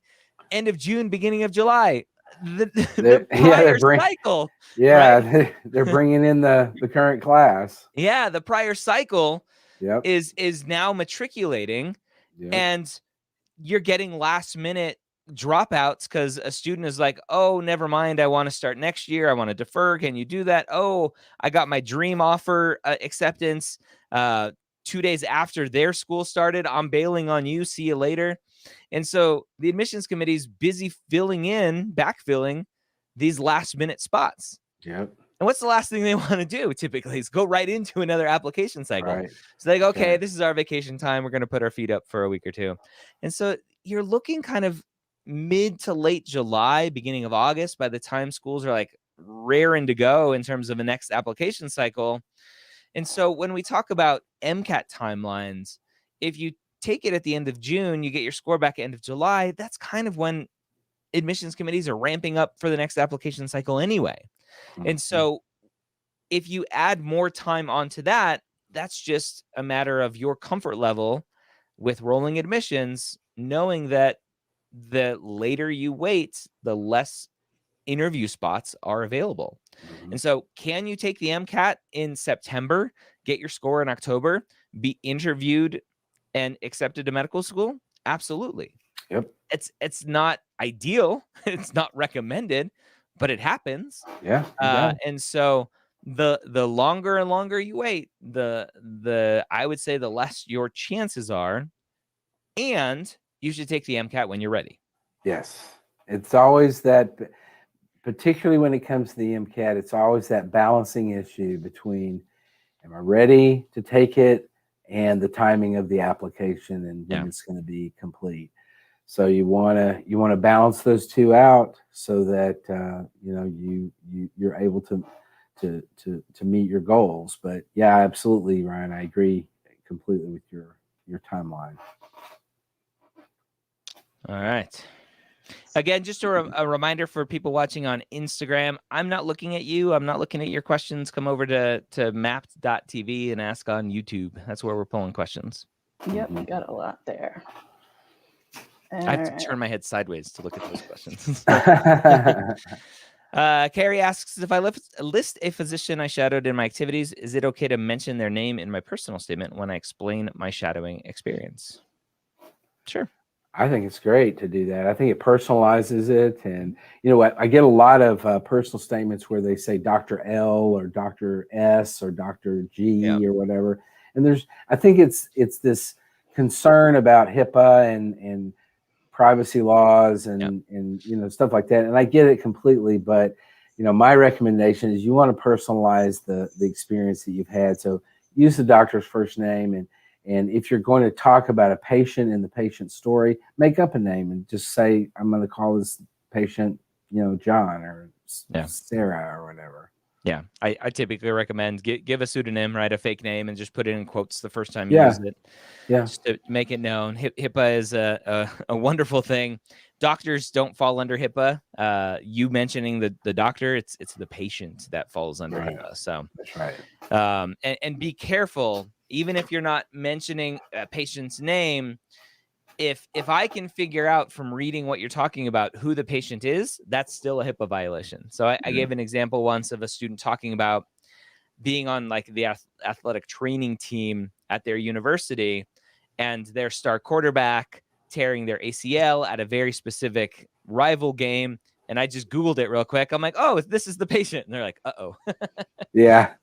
end of June, beginning of July? The prior cycle. Yeah, right? they're bringing in the current class. Yeah, the prior cycle Yep. is now matriculating, and you're getting last minute dropouts because a student is like, oh, never mind, I want to start next year, I want to defer, can you do that? Oh, I got my dream offer acceptance 2 days after their school started, I'm bailing on you, see you later. And so the admissions committee is busy backfilling these last minute spots. Yep. And what's the last thing they want to do typically is go right into another application cycle. Right. So they go, okay, this is our vacation time. We're going to put our feet up for a week or two. And so you're looking kind of mid to late July, beginning of August, by the time schools are like raring to go in terms of the next application cycle. And so when we talk about MCAT timelines, if you take it at the end of June, you get your score back at end of July, that's kind of when admissions committees are ramping up for the next application cycle anyway. And so if you add more time onto that, that's just a matter of your comfort level with rolling admissions, knowing that the later you wait, the less interview spots are available. And so can you take the MCAT in September, get your score in October, be interviewed and accepted to medical school? Absolutely. Yep. It's not ideal. It's not recommended, but it happens. Yeah. And so the longer and longer you wait, the I would say the less your chances are, and you should take the MCAT when you're ready. Yes. It's always that, particularly when it comes to the MCAT, it's always that balancing issue between, am I ready to take it, and the timing of the application and when it's going to be complete. So you want to balance those two out so that you're able to meet your goals. But yeah, absolutely, Ryan, I agree completely with your timeline. All right. Again, just a reminder for people watching on Instagram, I'm not looking at you. I'm not looking at your questions. Come over to mapped.tv and ask on YouTube. That's where we're pulling questions. Yep, we got a lot there. I have to turn my head sideways to look at those questions. Carrie asks, if I list a physician I shadowed in my activities, is it okay to mention their name in my personal statement when I explain my shadowing experience? Sure. I think it's great to do that. I think it personalizes it. And you know what? I get a lot of personal statements where they say Dr. L or Dr. S or Dr. G or whatever. And I think it's this concern about HIPAA and privacy laws and stuff like that. And I get it completely, but my recommendation is you want to personalize the experience that you've had. So use the doctor's first name, and if you're going to talk about a patient and the patient's story, make up a name and just say, I'm going to call this patient, John or Sarah or whatever. Yeah, I typically recommend give a pseudonym, right, a fake name, and just put it in quotes the first time you Yeah. use it, Yeah. just to make it known. HIPAA is a wonderful thing. Doctors don't fall under HIPAA. You mentioning the doctor, it's the patient that falls under Right. HIPAA. So That's right. and be careful, even if you're not mentioning a patient's name. If I can figure out from reading what you're talking about who the patient is, that's still a HIPAA violation. So I gave an example once of a student talking about being on like the athletic training team at their university and their star quarterback tearing their ACL at a very specific rival game. And I just Googled it real quick. I'm like, oh, this is the patient. And they're like, uh-oh. Yeah.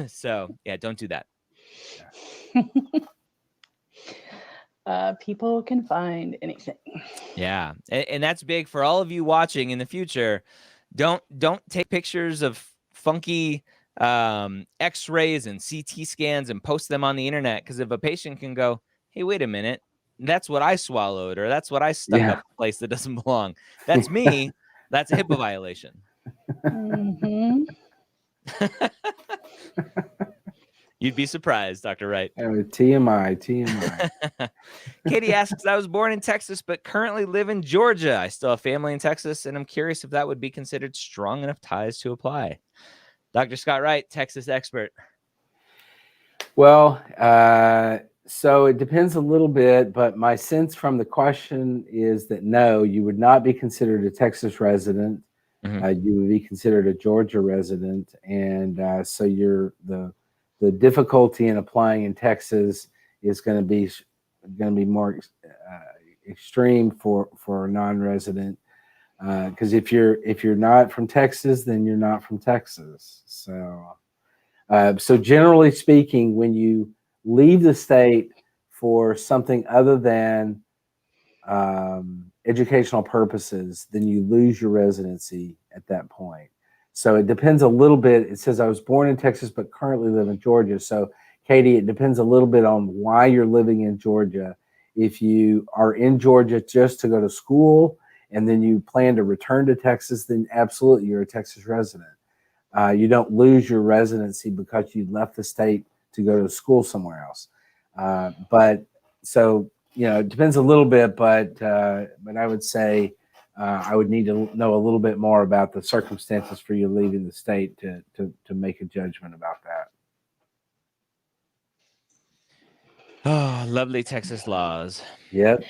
So yeah, don't do that. People can find anything. Yeah. And that's big for all of you watching in the future. Don't take pictures of funky x-rays and CT scans and post them on the internet, because if a patient can go, hey, wait a minute, that's what I swallowed, or that's what I stuck Yeah. up a place that doesn't belong. That's me. That's a HIPAA violation. Mm-hmm. You'd be surprised, Dr. Wright. TMI. Katie asks, I was born in Texas, but currently live in Georgia. I still have family in Texas, and I'm curious if that would be considered strong enough ties to apply. Dr. Scott Wright, Texas expert. Well, so it depends a little bit, but my sense from the question is that no, you would not be considered a Texas resident. You would be considered a Georgia resident, and so the difficulty in applying in Texas is going to be more extreme for a non-resident, because if you're not from Texas, then you're not from Texas. So generally speaking, when you leave the state for something other than educational purposes, then you lose your residency at that point. So it depends a little bit. It says I was born in Texas, but currently live in Georgia. So Katie, it depends a little bit on why you're living in Georgia. If you are in Georgia just to go to school and then you plan to return to Texas, then absolutely you're a Texas resident. You don't lose your residency because you left the state to go to school somewhere else. But so, it depends a little bit, but I would say I would need to know a little bit more about the circumstances for you leaving the state to make a judgment about that. Oh, lovely Texas laws. Yep.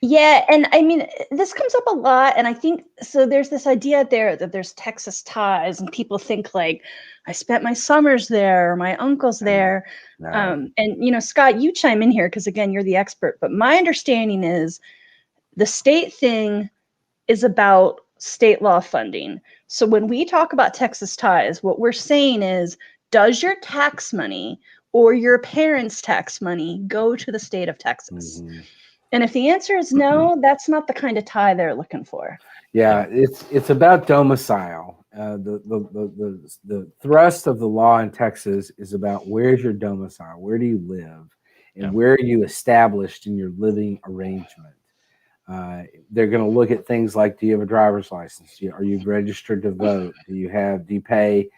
Yeah, and I mean, this comes up a lot, and I think so. There's this idea there that there's Texas ties, and people think like, I spent my summers there, or my uncle's there. No. And Scott, you chime in here because again, you're the expert. But my understanding is the state thing is about state law funding. So when we talk about Texas ties, what we're saying is, does your tax money or your parents' tax money go to the state of Texas? Mm-hmm. And if the answer is no, that's not the kind of tie they're looking for. Yeah, it's about domicile. The thrust of the law in Texas is about where's your domicile, where do you live, and where are you established in your living arrangement. They're going to look at things like, do you have a driver's license? Are you registered to vote? Do you pay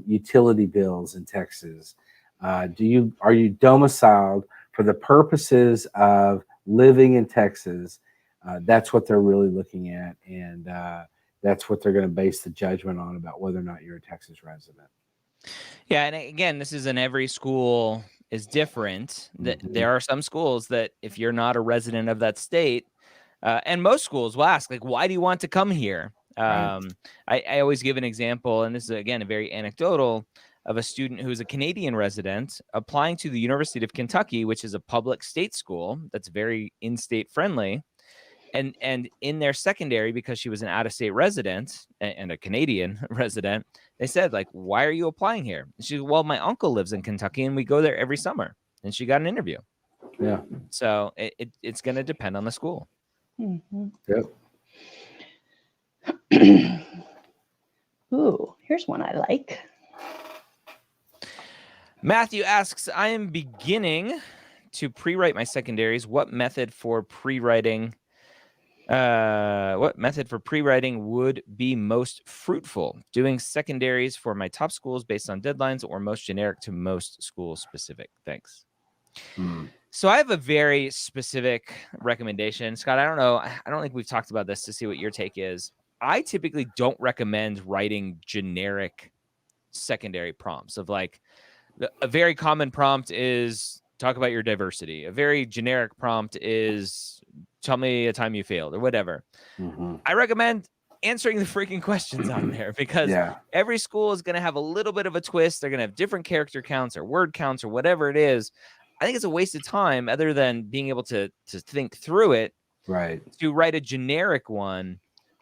utility bills in Texas? Are you domiciled for the purposes of living in Texas? That's what they're really looking at, and that's what they're going to base the judgment on about whether or not you're a Texas resident. Yeah, and again, this is in every school is different. Mm-hmm. There are some schools that if you're not a resident of that state, and most schools will ask, like, why do you want to come here? Right. I always give an example, and this is, again, a very anecdotal, of a student who's a Canadian resident applying to the University of Kentucky, which is a public state school that's very in-state friendly. And in their secondary, because she was an out-of-state resident and a Canadian resident, they said, like, why are you applying here? And she said, well, my uncle lives in Kentucky and we go there every summer. And she got an interview. Yeah. So it's going to depend on the school. Mm-hmm. Yep. Ooh, here's one I like. Matthew asks, I am beginning to pre-write my secondaries. What method for pre-writing What method for pre-writing would be most fruitful? Doing secondaries for my top schools based on deadlines, or most generic to most school specific? Thanks. So I have a very specific recommendation, Scott. I don't know. I don't think we've talked about this to see what your take is. I typically don't recommend writing generic secondary prompts of like a very common prompt is talk about your diversity. A very generic prompt is tell me a time you failed or whatever. I recommend answering the freaking questions on there because every school is going to have a little bit of a twist. They're going to have different character counts or word counts or whatever it is. I think it's a waste of time other than being able to think through it, Right. to write a generic one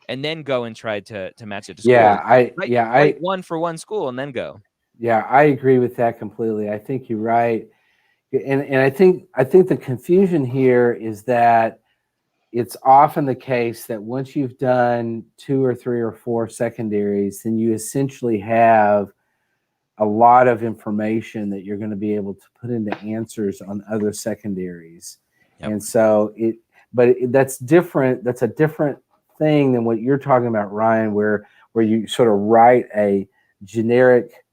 and then go and try to match it to school. Write one for one school and then go. Yeah, I agree with that completely. I think you're right. And I think the confusion here is that it's often the case that once you've done 2 or 3 or 4 secondaries, then you essentially have a lot of information that you're going to be able to put into answers on other secondaries. And so that's different. That's a different thing than what you're talking about, Ryan, where you sort of write a generic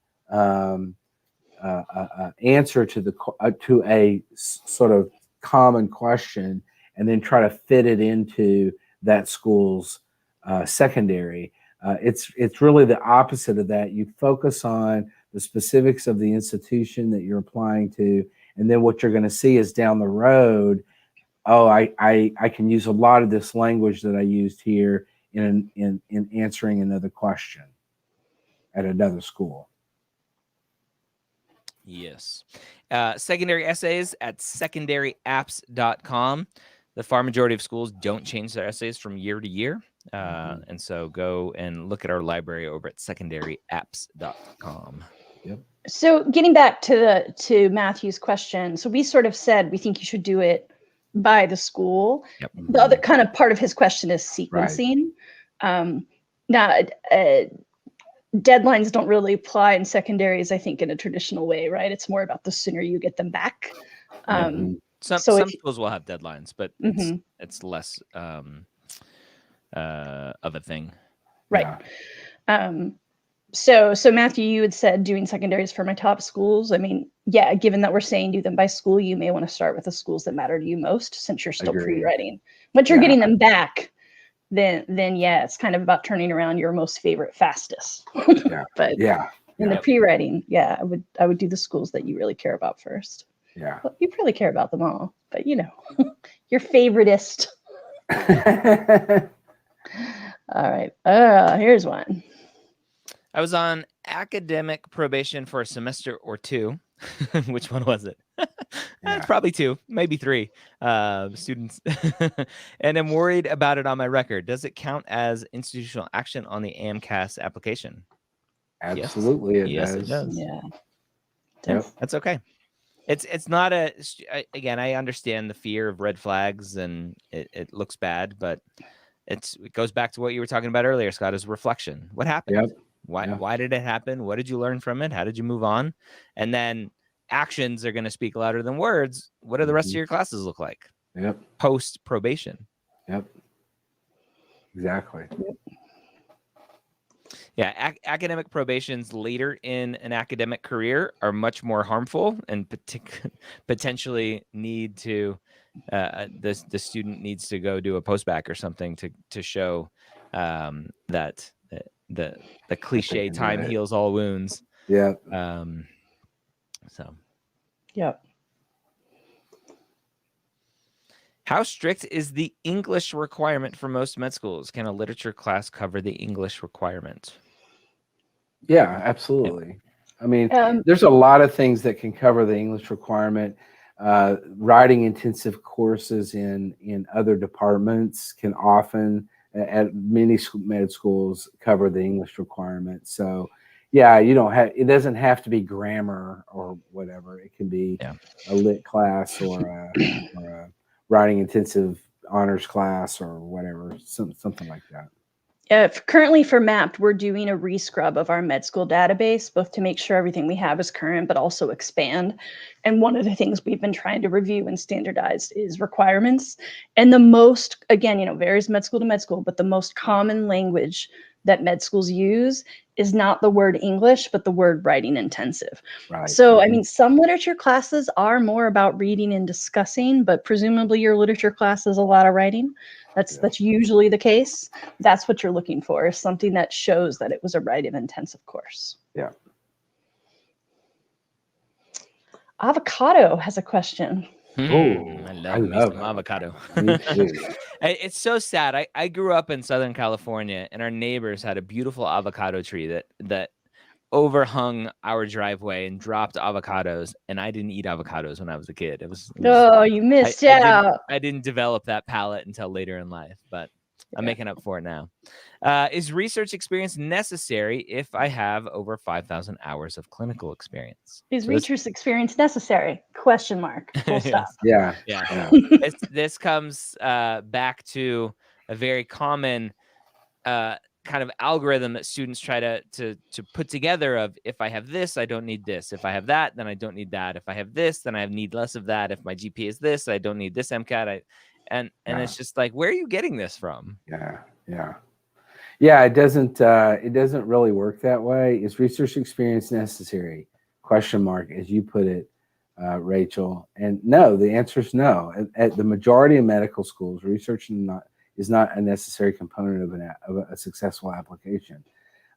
answer to a sort of common question and then try to fit it into that school's secondary. It's really the opposite of that. You focus on the specifics of the institution that you're applying to, and then what you're going to see is down the road, I can use a lot of this language that I used here in answering another question at another school. Yes. Secondary essays at secondaryapps.com. The far majority of schools don't change their essays from year to year. And so go and look at our library over at secondaryapps.com. Yep. So getting back to Matthew's question, so we sort of said we think you should do it by the school. Yep. The other kind of part of his question is sequencing. Now, deadlines don't really apply in secondaries, I think, in a traditional way, right? It's more about the sooner you get them back. Some schools will have deadlines, but it's less of a thing. Right. Yeah. So Matthew, you had said doing secondaries for my top schools. I mean, yeah, given that we're saying do them by school, you may want to start with the schools that matter to you most since you're still pre-writing. Once you're getting them back, then yeah, it's kind of about turning around your most favorite fastest. But in the pre-writing, I would do the schools that you really care about first. Yeah. Well, you probably care about them all, but you know, your favoritist. All right. Here's one. I was on academic probation for a semester or 2. Which one was it? Probably 2, maybe 3 students. And I'm worried about it on my record. Does it count as institutional action on the AMCAS application? Absolutely, yes, it does. Yeah. Yep. That's okay. It's not again, I understand the fear of red flags and it looks bad, but it goes back to what you were talking about earlier, Scott, is reflection. What happened? Why did it happen? What did you learn from it? How did you move on? And then actions are going to speak louder than words. What do the rest of your classes look like? Post probation. Exactly. Yeah, academic probations later in an academic career are much more harmful and potentially need to the student needs to go do a postback or something to show that the cliche time heals all wounds. So. How strict is the English requirement for most med schools? Can a literature class cover the English requirement? Yeah, absolutely. I mean, there's a lot of things that can cover the English requirement. Writing intensive courses in other departments can often, at many med schools, cover the English requirement. So, yeah, it doesn't have to be grammar or whatever. It can be a lit class or a writing intensive honors class or whatever, something like that. Currently for MAPT, we're doing a rescrub of our med school database, both to make sure everything we have is current, but also expand. And one of the things we've been trying to review and standardize is requirements. And the most, again, varies med school to med school, but the most common language that med schools use is not the word English, but the word writing intensive. Right. So, I mean, some literature classes are more about reading and discussing, but presumably your literature class is a lot of writing. That's usually the case. That's what you're looking for, is something that shows that it was a writing intensive course. Yeah. Avocado has a question. Oh, I I love me love some avocado. Me too. It's so sad. I grew up in Southern California, and our neighbors had a beautiful avocado tree that overhung our driveway and dropped avocados, and I didn't eat avocados when I was a kid. It was Oh, you missed out. I didn't develop that palate until later in life, but I'm making up for it now. Is research experience necessary if I have over 5,000 hours of clinical experience? Is research experience necessary? Question mark. Full stop. Yeah. This comes back to a very common kind of algorithm that students try to put together of, if I have this, I don't need this. If I have that, then I don't need that. If I have this, then I need less of that. If my GPA is this, I don't need this MCAT. And it's just like, where are you getting this from? Yeah, it doesn't really work that way. Is research experience necessary? Question mark, as you put it, Rachel. And no, the answer is no. At the majority of medical schools, research is not a necessary component of a successful application.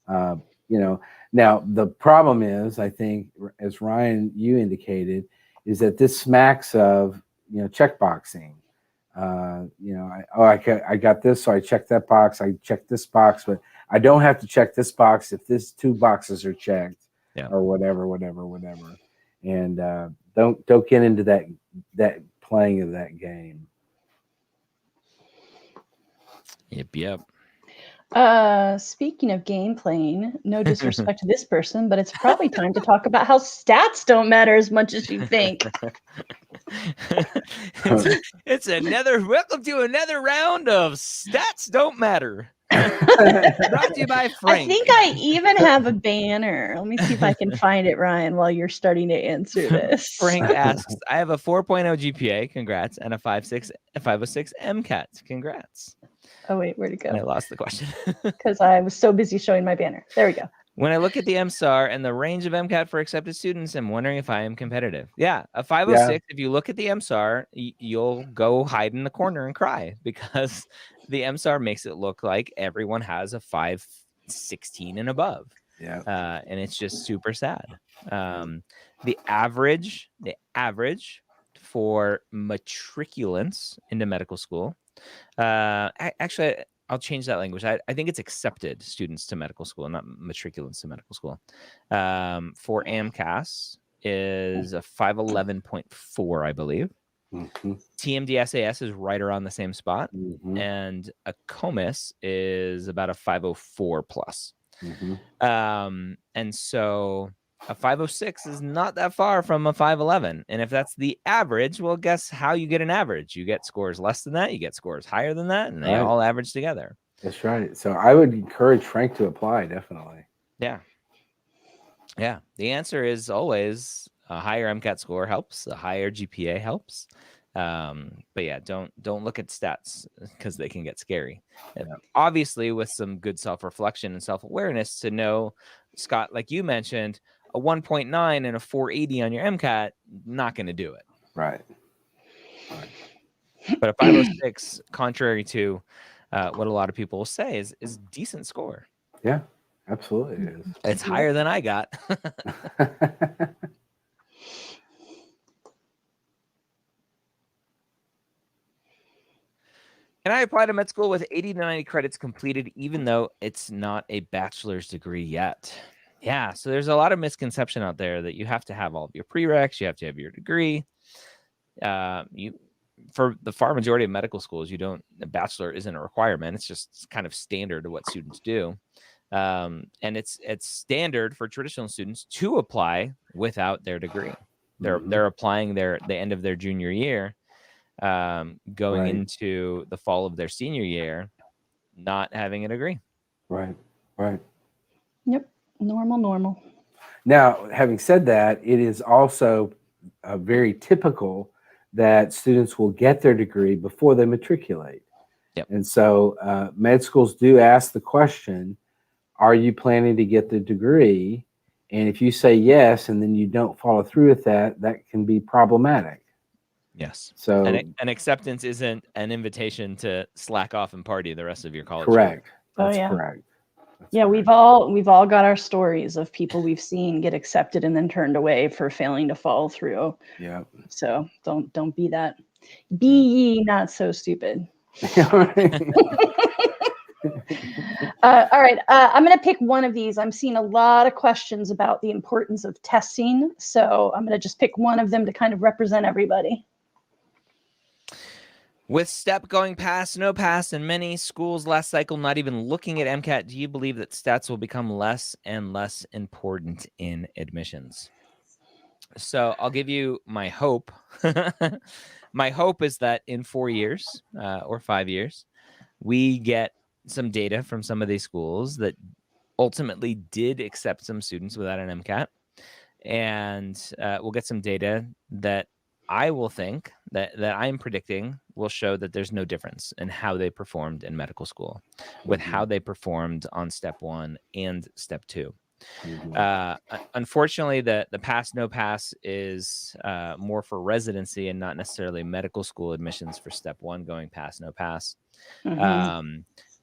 Now the problem is, I think, as Ryan, you indicated, is that this smacks of, checkboxing. I got this, so I checked that box. I checked this box, but I don't have to check this box if this 2 boxes are checked, or whatever. And don't get into that playing of that game. Yep. Speaking of game playing, no disrespect to this person, but it's probably time to talk about how stats don't matter as much as you think. Welcome to another round of Stats Don't Matter. Brought to you by Frank. I think I even have a banner. Let me see if I can find it, Ryan, while you're starting to answer this. Frank asks, I have a 4.0 GPA, congrats, and a 5.6 MCAT, congrats. Oh, wait, where'd it go? And I lost the question. Because I was so busy showing my banner. There we go. When I look at the MSAR and the range of MCAT for accepted students, I'm wondering if I am competitive. Yeah, a 506, if you look at the MSAR, you'll go hide in the corner and cry, because the MSAR makes it look like everyone has a 516 and above. Yeah. And it's just super sad. The average for matriculants into medical school, actually, I'll change that language. I think it's accepted students to medical school, not matriculants to medical school. For AMCAS is a 511.4, I believe. Mm-hmm. TMD SAS is right around the same spot. Mm-hmm. And a COMIS is about a 504 plus. Mm-hmm. And so a 506 is not that far from a 511. And if that's the average, well, guess how you get an average? You get scores less than that, you get scores higher than that, and they all average together. That's right. So I would encourage Frank to apply, definitely. Yeah. The answer is always a higher MCAT score helps, a higher GPA helps. But yeah, don't look at stats because they can get scary. Obviously, with some good self-reflection and self-awareness to know, Scott, like you mentioned, a 1.9 and a 480 on your MCAT, not going to do it. Right. But a 506, contrary to what a lot of people will say, is decent score. Yeah, absolutely it is. It's higher than I got. Can I apply to med school with 80 to 90 credits completed, even though it's not a bachelor's degree yet? Yeah, so there's a lot of misconception out there that you have to have all of your prereqs, you have to have your degree. For the far majority of medical schools, a bachelor isn't a requirement. It's just kind of standard to what students do. And it's standard for traditional students to apply without their degree. They're applying the end of their junior year, going into the fall of their senior year, not having a degree. Right. Right. Yep. Normal. Now, having said that, it is also very typical that students will get their degree before they matriculate. Yep. And so med schools do ask the question, are you planning to get the degree? And if you say yes, and then you don't follow through with that, that can be problematic. Yes. So And acceptance isn't an invitation to slack off and party the rest of your college correct. career. That's yeah. correct. That's Yeah, correct. we've all got our stories of people we've seen get accepted and then turned away for failing to follow through. Yeah. So don't be that. Be ye not so stupid. All right, I'm going to pick one of these. I'm seeing a lot of questions about the importance of testing, so I'm going to just pick one of them to kind of represent everybody. With STEP going past, no pass, and many schools last cycle not even looking at MCAT, do you believe that stats will become less and less important in admissions? So I'll give you my hope. My hope is that in 4 years or 5 years, we get some data from some of these schools that ultimately did accept some students without an MCAT. And we'll get some data that I will think that I'm predicting will show that there's no difference in how they performed in medical school with how they performed on step 1 and step 2. Unfortunately, the pass no pass is more for residency and not necessarily medical school admissions for step 1 going pass no pass.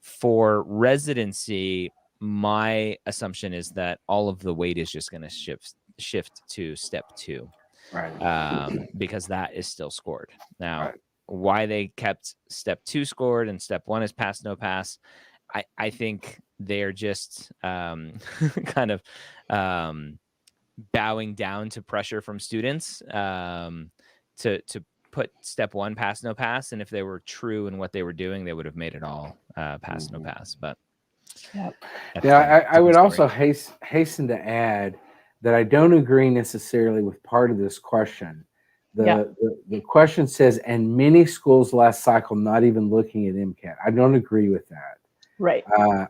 For residency, my assumption is that all of the weight is just going to shift to step 2, right. because that is still scored. Now, Right. why they kept step 2 scored and step 1 is pass no pass, I think they're just kind of bowing down to pressure from students to put step 1 pass no pass, and if they were true in what they were doing, they would have made it all pass no pass. But yeah, I would also hasten to add that I don't agree necessarily with part of this question. The question says, and many schools last cycle not even looking at MCAT. I don't agree with that. Right.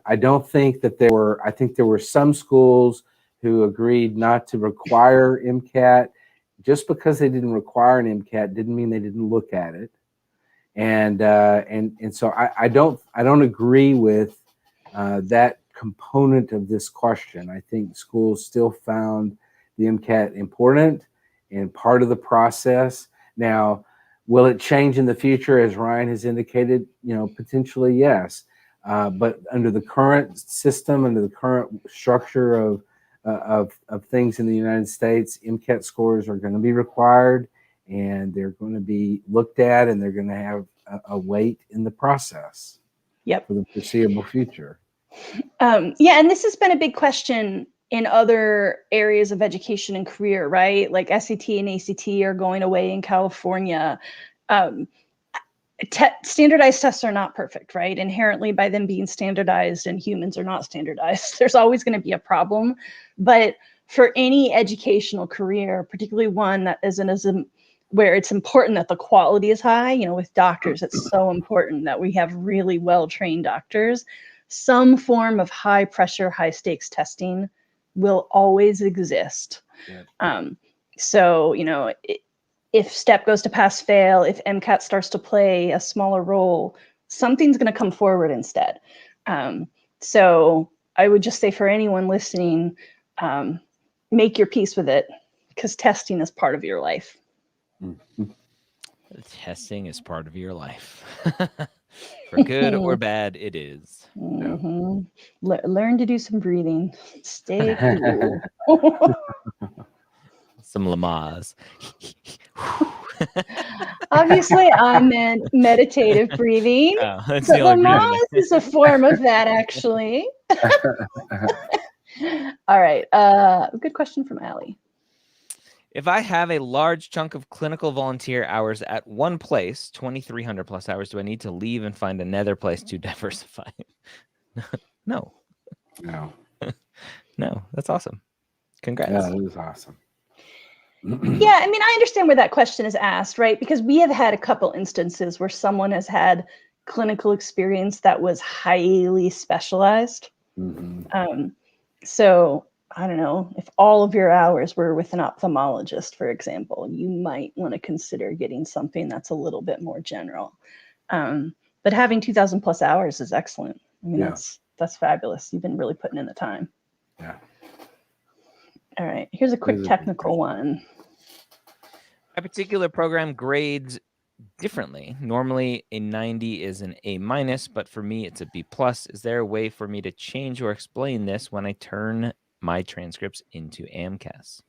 I don't think that I think there were some schools who agreed not to require MCAT. Just because they didn't require an MCAT didn't mean they didn't look at it. And so I don't agree with that component of this question. I think schools still found the MCAT important and part of the process. Now, will it change in the future, as Ryan has indicated? Potentially yes. But under the current system, under the current structure of things in the United States, MCAT scores are going to be required, and they're going to be looked at, and they're going to have a weight in the process. Yep. For the foreseeable future. Yeah, and this has been a big question in other areas of education and career, right? Like SAT and ACT are going away in California. Standardized tests are not perfect, right? Inherently, by them being standardized and humans are not standardized, there's always going to be a problem. But for any educational career, particularly one that isn't where it's important that the quality is high, with doctors, it's so important that we have really well-trained doctors. Some form of high pressure, high stakes testing will always exist. Yeah. So, if STEP goes to pass fail, if MCAT starts to play a smaller role, something's going to come forward instead. So I would just say for anyone listening, make your peace with it, because testing is part of your life. Testing is part of your life. For good or bad, it is. Mm-hmm. Learn to do some breathing. Stay cool. Some Lamaze. Obviously, I meant meditative breathing. Oh, that's but Lamaze is a form of that, actually. All right. Good question from Allie. If I have a large chunk of clinical volunteer hours at one place, 2,300 plus hours, do I need to leave and find another place to diversify? No. No, that's awesome. Congrats. Yeah, that is awesome. Yeah, I mean, I understand where that question is asked, right? Because we have had a couple instances where someone has had clinical experience that was highly specialized. Mhm. So I don't know, if all of your hours were with an ophthalmologist, for example, you might want to consider getting something that's a little bit more general. But having 2,000 plus hours is excellent. I mean, Yeah. that's fabulous. You've been really putting in the time. Yeah. All right, here's a quick Here's a technical question. one. A particular program grades differently. Normally a 90 is an A minus, but for me it's a B plus. Is there a way for me to change or explain this when I turn my transcripts into AMCAS?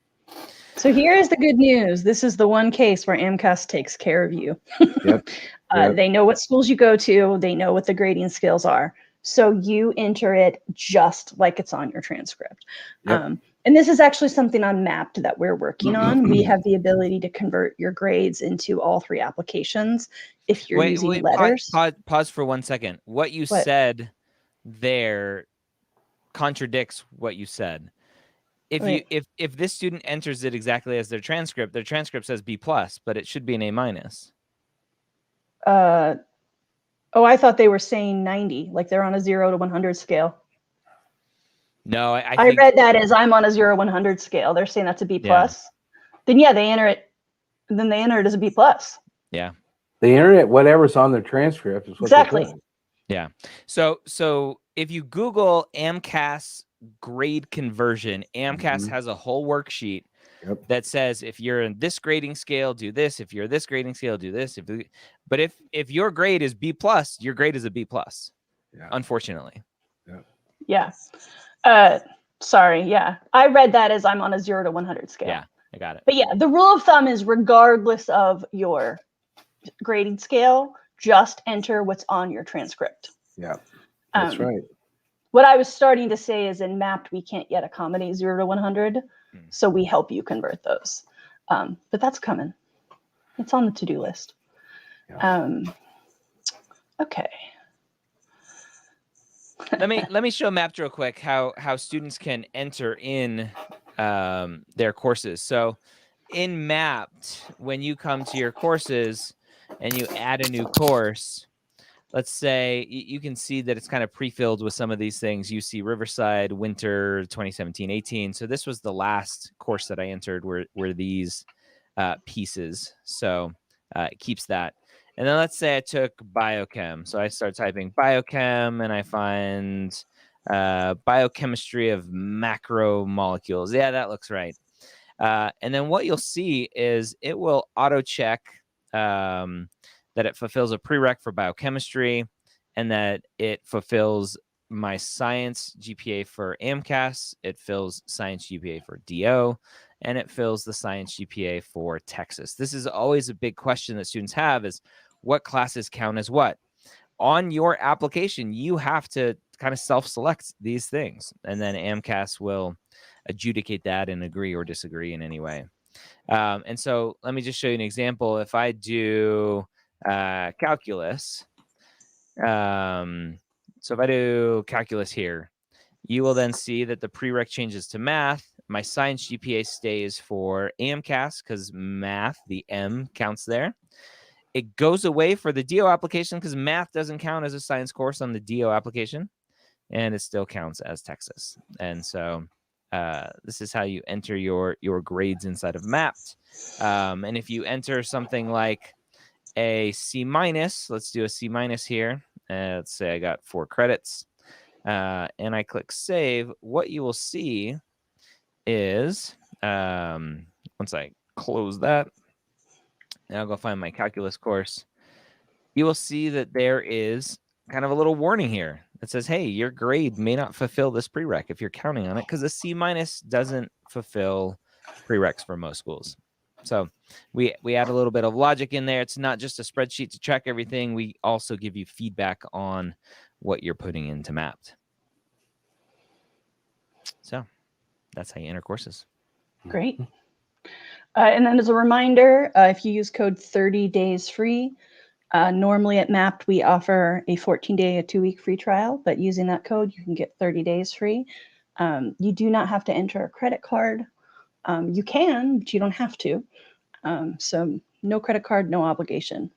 So here's the good news. This is the one case where AMCAS takes care of you. Yep. Yep. They know what schools you go to. They know what the grading skills are. So you enter it just like it's on your transcript. Yep. And this is actually something on Mapped that we're working on. We have the ability to convert your grades into all 3 applications if you're using letters. Pause for 1 second. What you What? said there contradicts what you said. If this student enters it exactly as their transcript says B plus, but it should be an A minus. Oh, I thought they were saying 90, like they're on a 0 to 100 scale. No, I I think read that as I'm on a 0 to 100 scale. They're saying that's a B plus. Then yeah, they enter it. And then they enter it as a B plus. Yeah. The internet, whatever's on their transcript is what Exactly. they put. Yeah. So if you Google AMCAS grade conversion, AMCAS has a whole worksheet that says if you're in this grading scale, do this. If you're this grading scale, do this. But if your grade is B plus, your grade is a B plus. Yeah. Unfortunately. Yeah. Sorry. Yeah. I read that as I'm on a 0 to 100 scale. Yeah, I got it. But yeah, the rule of thumb is regardless of your grading scale, just enter what's on your transcript. Yeah. That's right. What I was starting to say is in Mapped, we can't yet accommodate 0 to 100. So we help you convert those. But that's coming. It's on the to-do list. Yeah. Okay. Let me show Mapped real quick how students can enter in their courses. So in Mapped, when you come to your courses and you add a new course, let's say you can see that it's kind of pre-filled with some of these things. You see Riverside Winter 2017-18. So this was the last course that I entered were these pieces. So it keeps that. And then let's say I took biochem. So I start typing biochem and I find biochemistry of macromolecules. Yeah, that looks right. And then what you'll see is it will auto check that it fulfills a prereq for biochemistry and that it fulfills my science GPA for AMCAS. It fills science GPA for DO, and it fills the science GPA for Texas. This is always a big question that students have is what classes count as what? On your application, you have to kind of self-select these things, and then AMCAS will adjudicate that and agree or disagree in any way. And so let me just show you an example. If I do calculus, so if I do calculus here, you will then see that the prereq changes to math. My science GPA stays for AMCAS because math, the M counts there. It goes away for the DO application because math doesn't count as a science course on the DO application, and it still counts as Texas. And so this is how you enter your grades inside of Mapped. And if you enter something like a C minus, let's do a C minus here. Let's say I got 4 credits, and I click save. What you will see is once I close that, and I'll go find my calculus course, you will see that there is kind of a little warning here that says, hey, your grade may not fulfill this prereq if you're counting on it, because a C minus doesn't fulfill prereqs for most schools. So we add a little bit of logic in there. It's not just a spreadsheet to track everything. We also give you feedback on what you're putting into Mapped. So that's how you enter courses. Great. And then as a reminder, if you use code 30 days free, normally at Mapped, we offer a 14-day, a 2-week free trial, but using that code, you can get 30 days free. You do not have to enter a credit card. You can, but you don't have to. So no credit card, no obligation.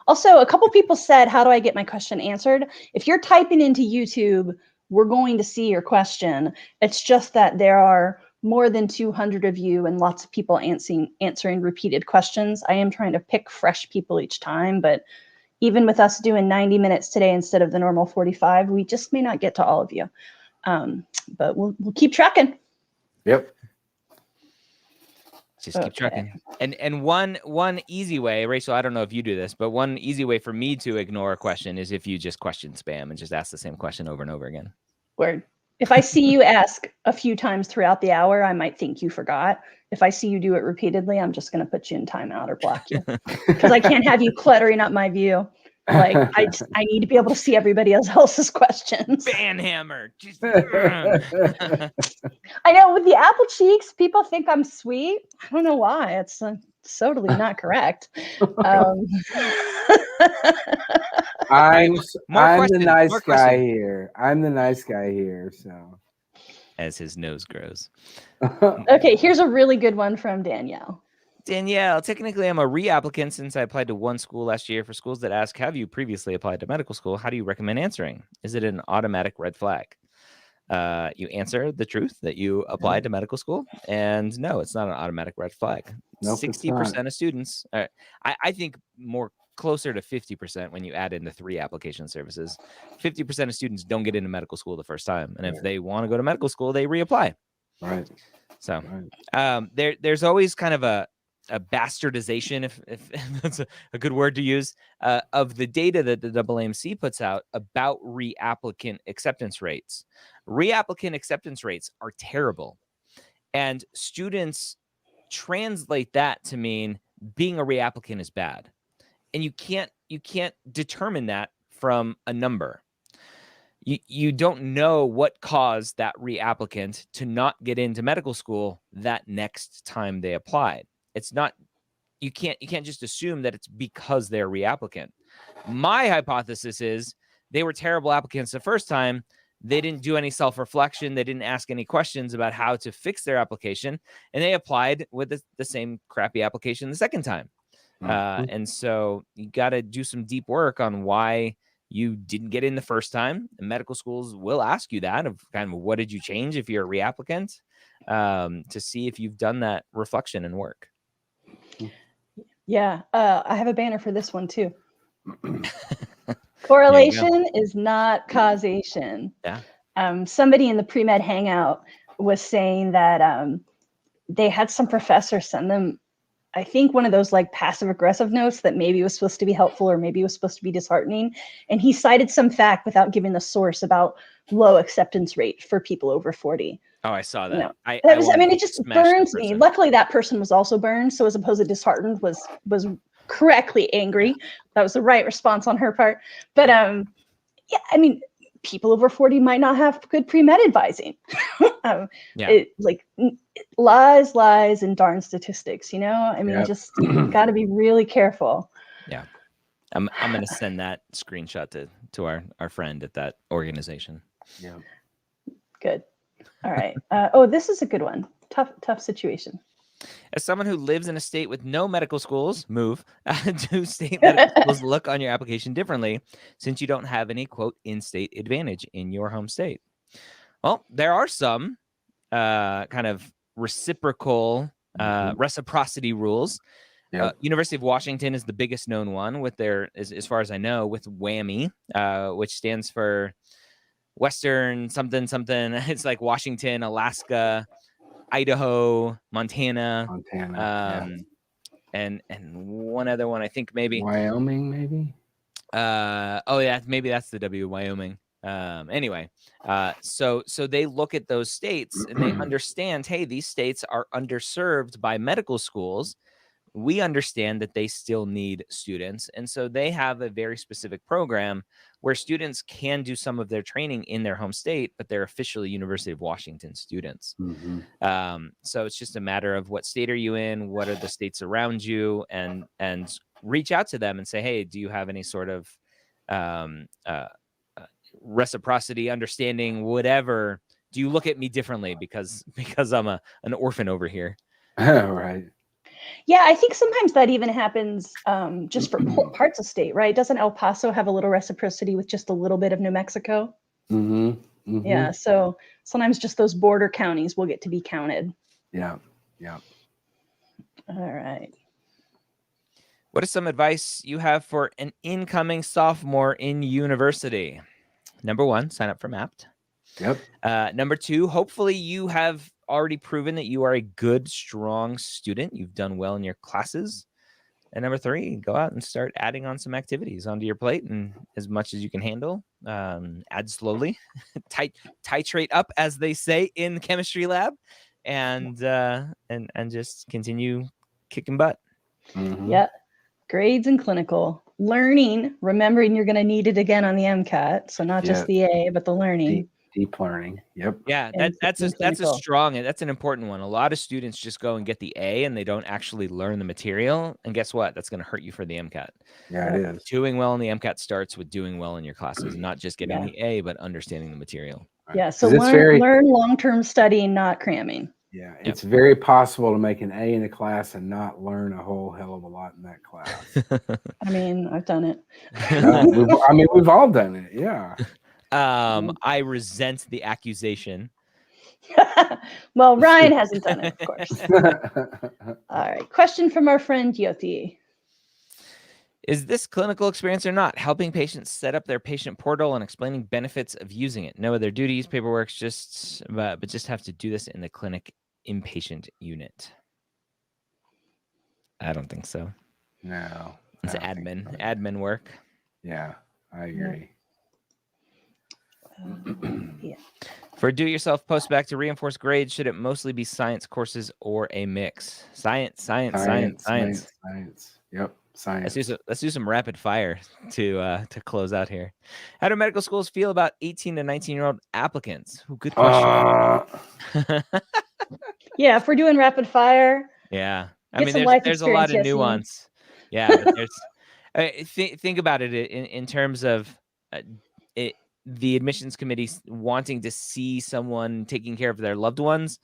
Also, a couple people said, how do I get my question answered? If you're typing into YouTube we're going to see your question. It's just that there are more than 200 of you and lots of people answering repeated questions. I am trying to pick fresh people each time, but even with us doing 90 minutes today instead of the normal 45, we just may not get to all of you. But we'll keep tracking. Yep. Just keep trucking. And one easy way, Rachel, I don't know if you do this, but one easy way for me to ignore a question is if you just question spam and just ask the same question over and over again. Word. If I see you ask a few times throughout the hour, I might think you forgot. If I see you do it repeatedly, I'm just going to put you in timeout or block you because I can't have you cluttering up my view. Like I need to be able to see everybody else's questions. Banhammer. I know with the apple cheeks, people think I'm sweet. I don't know why. It's totally not correct. I'm the nice more guy questions. here. I'm the nice guy here. So As his nose grows. Okay, here's a really good one from Danielle. Danielle, technically I'm a reapplicant since I applied to one school last year. For schools that ask, have you previously applied to medical school? How do you recommend answering? Is it an automatic red flag? You answer the truth that you applied to medical school, and no, it's not an automatic red flag. Nope, 60% of students, I think more closer to 50% when you add in the 3 application services. 50% of students don't get into medical school the first time, and if they want to go to medical school, they reapply. Right. So there's always kind of a bastardization, if that's a good word to use, of the data that the AAMC puts out about reapplicant acceptance rates. Reapplicant acceptance rates are terrible, and students translate that to mean being a reapplicant is bad, and you can't determine that from a number. You don't know what caused that reapplicant to not get into medical school that next time they applied. It's not, you can't just assume that it's because they're reapplicant. My hypothesis is they were terrible applicants the first time. They didn't do any self-reflection. They didn't ask any questions about how to fix their application, and they applied with the same crappy application the second time. And so you got to do some deep work on why you didn't get in the first time. And medical schools will ask you that, of kind of what did you change if you're a reapplicant, to see if you've done that reflection and work. Yeah, I have a banner for this one too. Correlation is not causation. Yeah. Somebody in the pre-med hangout was saying that they had some professor send them, I think, one of those like passive aggressive notes that maybe was supposed to be helpful or maybe was supposed to be disheartening. And he cited some fact without giving the source about low acceptance rate for people over 40. Oh, I saw that. You know, I mean, it just burns me. Luckily, that person was also burned. So as opposed to disheartened, was correctly angry. That was the right response on her part. But yeah, I mean, people over 40 might not have good pre-med advising. Lies, and darn statistics, you know? I mean, just got to be really careful. Yeah. I'm going to send that screenshot to our friend at that organization. Yeah. Good. All right. Oh, this is a good one. Tough situation. As someone who lives in a state with no medical schools, do state medical schools look on your application differently since you don't have any, quote, in-state advantage in your home state? Well, there are some kind of reciprocity rules. Yep. University of Washington is the biggest known one with their, as far as I know, with WWAMI, which stands for Western something. It's like Washington, Alaska, Idaho, Montana, and one other one, I think maybe Wyoming, maybe. Maybe that's the Wyoming. Anyway, so they look at those states and they understand, hey, these states are underserved by medical schools. We understand that they still need students, and so they have a very specific program where students can do some of their training in their home state, but they're officially University of Washington students. So it's just a matter of what state are you in, what are the states around you, and reach out to them and say, hey, do you have any sort of reciprocity, understanding, whatever? Do you look at me differently because I'm an orphan over here? Right. Yeah, I think sometimes that even happens just for parts of state, right? Doesn't El Paso have a little reciprocity with just a little bit of New Mexico? Mhm. Yeah. So sometimes just those border counties will get to be counted. Yeah. Yeah. All right. What is some advice you have for an incoming sophomore in university? Number 1, sign up for MAPT. Yep. Number 2, hopefully you have already proven that you are a good, strong student. You've done well in your classes. And number 3, go out and start adding on some activities onto your plate, and as much as you can handle. Add slowly, titrate up, as they say in the chemistry lab, and just continue kicking butt. Mhm. Yeah. Grades and clinical. Learning, remembering you're going to need it again on the MCAT. So not just the A, but the learning. Deep learning. Yep. Yeah, And that's a clinical. strong, and that's an important one. A lot of students just go and get the A and they don't actually learn the material. And guess what? That's going to hurt you for the MCAT. Yeah, it is. Doing well in the MCAT starts with doing well in your classes, not just getting Yeah. the A, but understanding the material. Right. Yeah. So 'Cause it's very, learn long-term studying, not cramming. yeah, Yep. it's very possible to make an A in a class and not learn a whole hell of a lot in that class. I mean, I've done it. We've all done it. Yeah. I resent the accusation. Well, Ryan hasn't done it, of course. All right. Question from our friend Yoti. Is this clinical experience or not? Helping patients set up their patient portal and explaining benefits of using it. No other duties, paperwork, but just have to do this in the clinic inpatient unit. I don't think so. No. It's I don't think so. admin work. Yeah, I agree. Yeah. For do-it-yourself postback to reinforce grades, should it mostly be science courses or a mix? Science. Yep, science. Let's do some rapid fire to close out here. How do medical schools feel about 18 to 19-year-old applicants? Ooh, good question. Yeah, if we're doing rapid fire. Yeah. I Get mean, some life there's a lot of experience, Yasmin. nuance. Yeah, but there's think about it in terms of the admissions committee wanting to see someone taking care of their loved ones.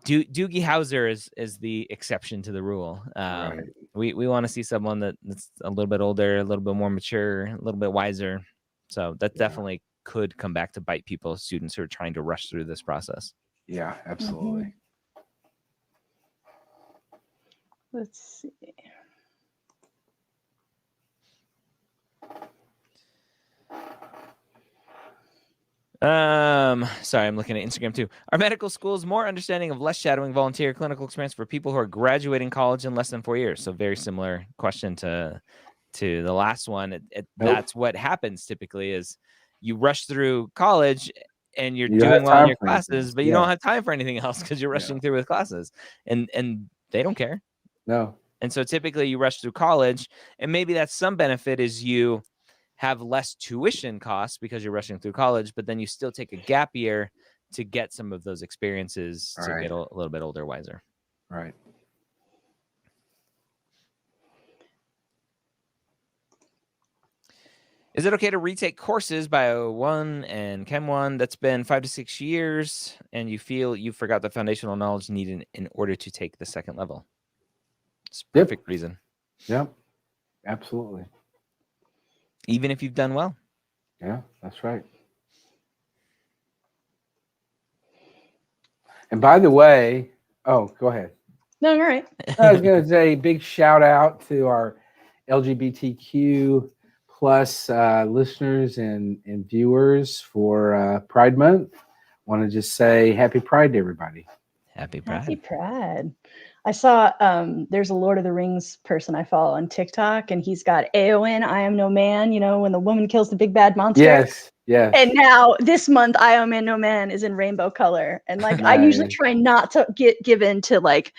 Doogie Howser is the exception to the rule. Right. We want to see someone that's a little bit older, a little bit more mature, a little bit wiser. So that definitely could come back to bite people, students who are trying to rush through this process. Yeah, absolutely. Let's see. Sorry, I'm looking at Instagram too. Are medical schools more understanding of less shadowing volunteer clinical experience for people who are graduating college in less than 4 years? So very similar question to the last one. That's what happens typically is you rush through college and you're doing well in your classes, but you don't have time for anything else because you're rushing through with classes, and they don't care. No. And so typically you rush through college, and maybe that's some benefit is you have less tuition costs because you're rushing through college, but then you still take a gap year to get some of those experiences to get a little bit older, wiser. Right. Is it okay to retake courses Bio 1 and Chem 1 that's been 5 to 6 years and you feel you forgot the foundational knowledge needed in order to take the second level? It's perfect reason. Yep. Absolutely. Even if you've done well. Yeah, that's right. And by the way, go ahead. No, you're right. I was going to say big shout out to our LGBTQ plus listeners and viewers for Pride Month. Want to just say happy Pride to everybody. Happy Pride. Happy Pride. I saw there's a Lord of the Rings person I follow on TikTok, and he's got Eowyn, I Am No Man, you know, when the woman kills the big bad monster. Yes. And now this month, I Am No Man is in rainbow color. And like, I usually try not to give in to like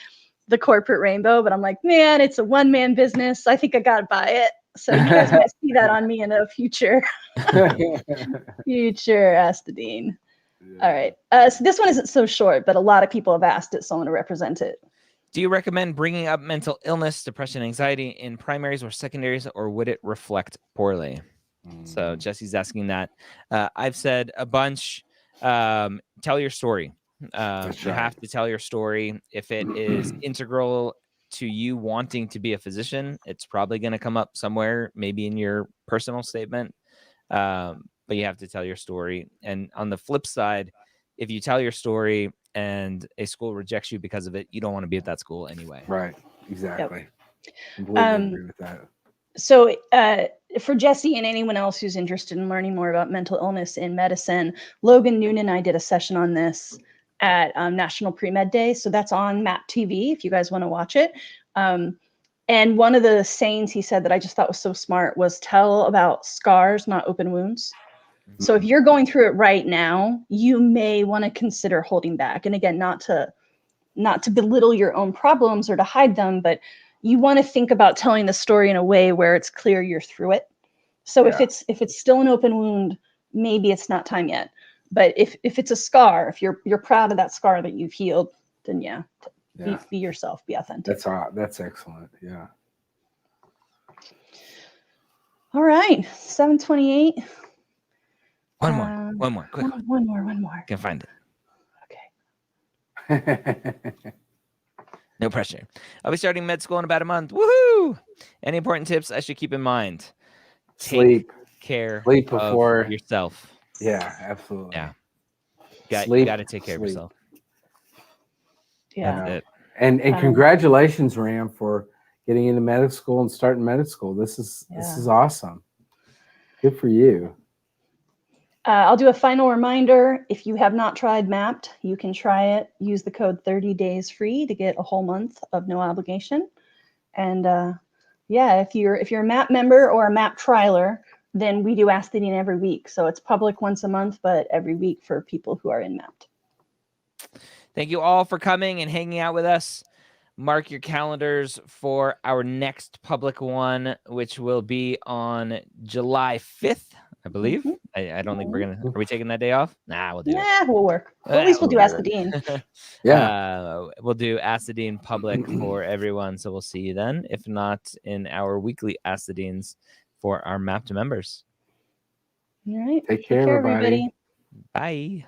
the corporate rainbow, but I'm like, man, it's a one-man business. I think I got to buy it. So you guys might see that on me in a future Ask the Dean. All right. So this one isn't so short, but a lot of people have asked it, so I'm going to represent it. Do you recommend bringing up mental illness, depression, anxiety in primaries or secondaries, or would it reflect poorly? So Jesse's asking that. I've said a bunch. Tell your story. You have to tell your story. If it is integral to you wanting to be a physician, it's probably going to come up somewhere, maybe in your personal statement. but you have to tell your story. And on the flip side, if you tell your story and a school rejects you because of it, you don't want to be at that school anyway. Right. Exactly. Completely agree with that. So for Jesse and anyone else who's interested in learning more about mental illness in medicine, Logan Noon and I did a session on this at National Pre-Med Day. So that's on MAP TV if you guys want to watch it. And one of the sayings he said that I just thought was so smart was tell about scars, not open wounds. So if you're going through it right now, you may want to consider holding back. And again, not to belittle your own problems or to hide them, but you want to think about telling the story in a way where it's clear you're through it. So if it's still an open wound, maybe it's not time yet. But if it's a scar, if you're proud of that scar that you've healed, then be yourself, be authentic. That's excellent. Yeah. All right, 7:28. One more, quick one. One more. Can find it. Okay. No pressure. I'll be starting med school in about a month. Woohoo! Any important tips I should keep in mind? Sleep. Take care Sleep before of yourself. Yeah, absolutely. Yeah. Sleep, You got to take care of yourself. Yeah. That's it. And congratulations, Ram, for getting into medical school and starting medical school. This is awesome. Good for you. I'll do a final reminder. If you have not tried Mapped, you can try it. Use the code 30 days free to get a whole month of no obligation. And if you're a MAP member or a MAP trialer, then we do Ask the Dean every week. So it's public once a month, but every week for people who are in Mapped. Thank you all for coming and hanging out with us. Mark your calendars for our next public one, which will be on July 5th, I believe. I don't think are we taking that day off? Nah, we'll do it. We'll work. At least we'll do Ask the Dean. We'll do Ask the Dean public for everyone. So we'll see you then. If not, in our weekly Ask the Deans for our MAPT members. All right. Take care, everybody. Bye.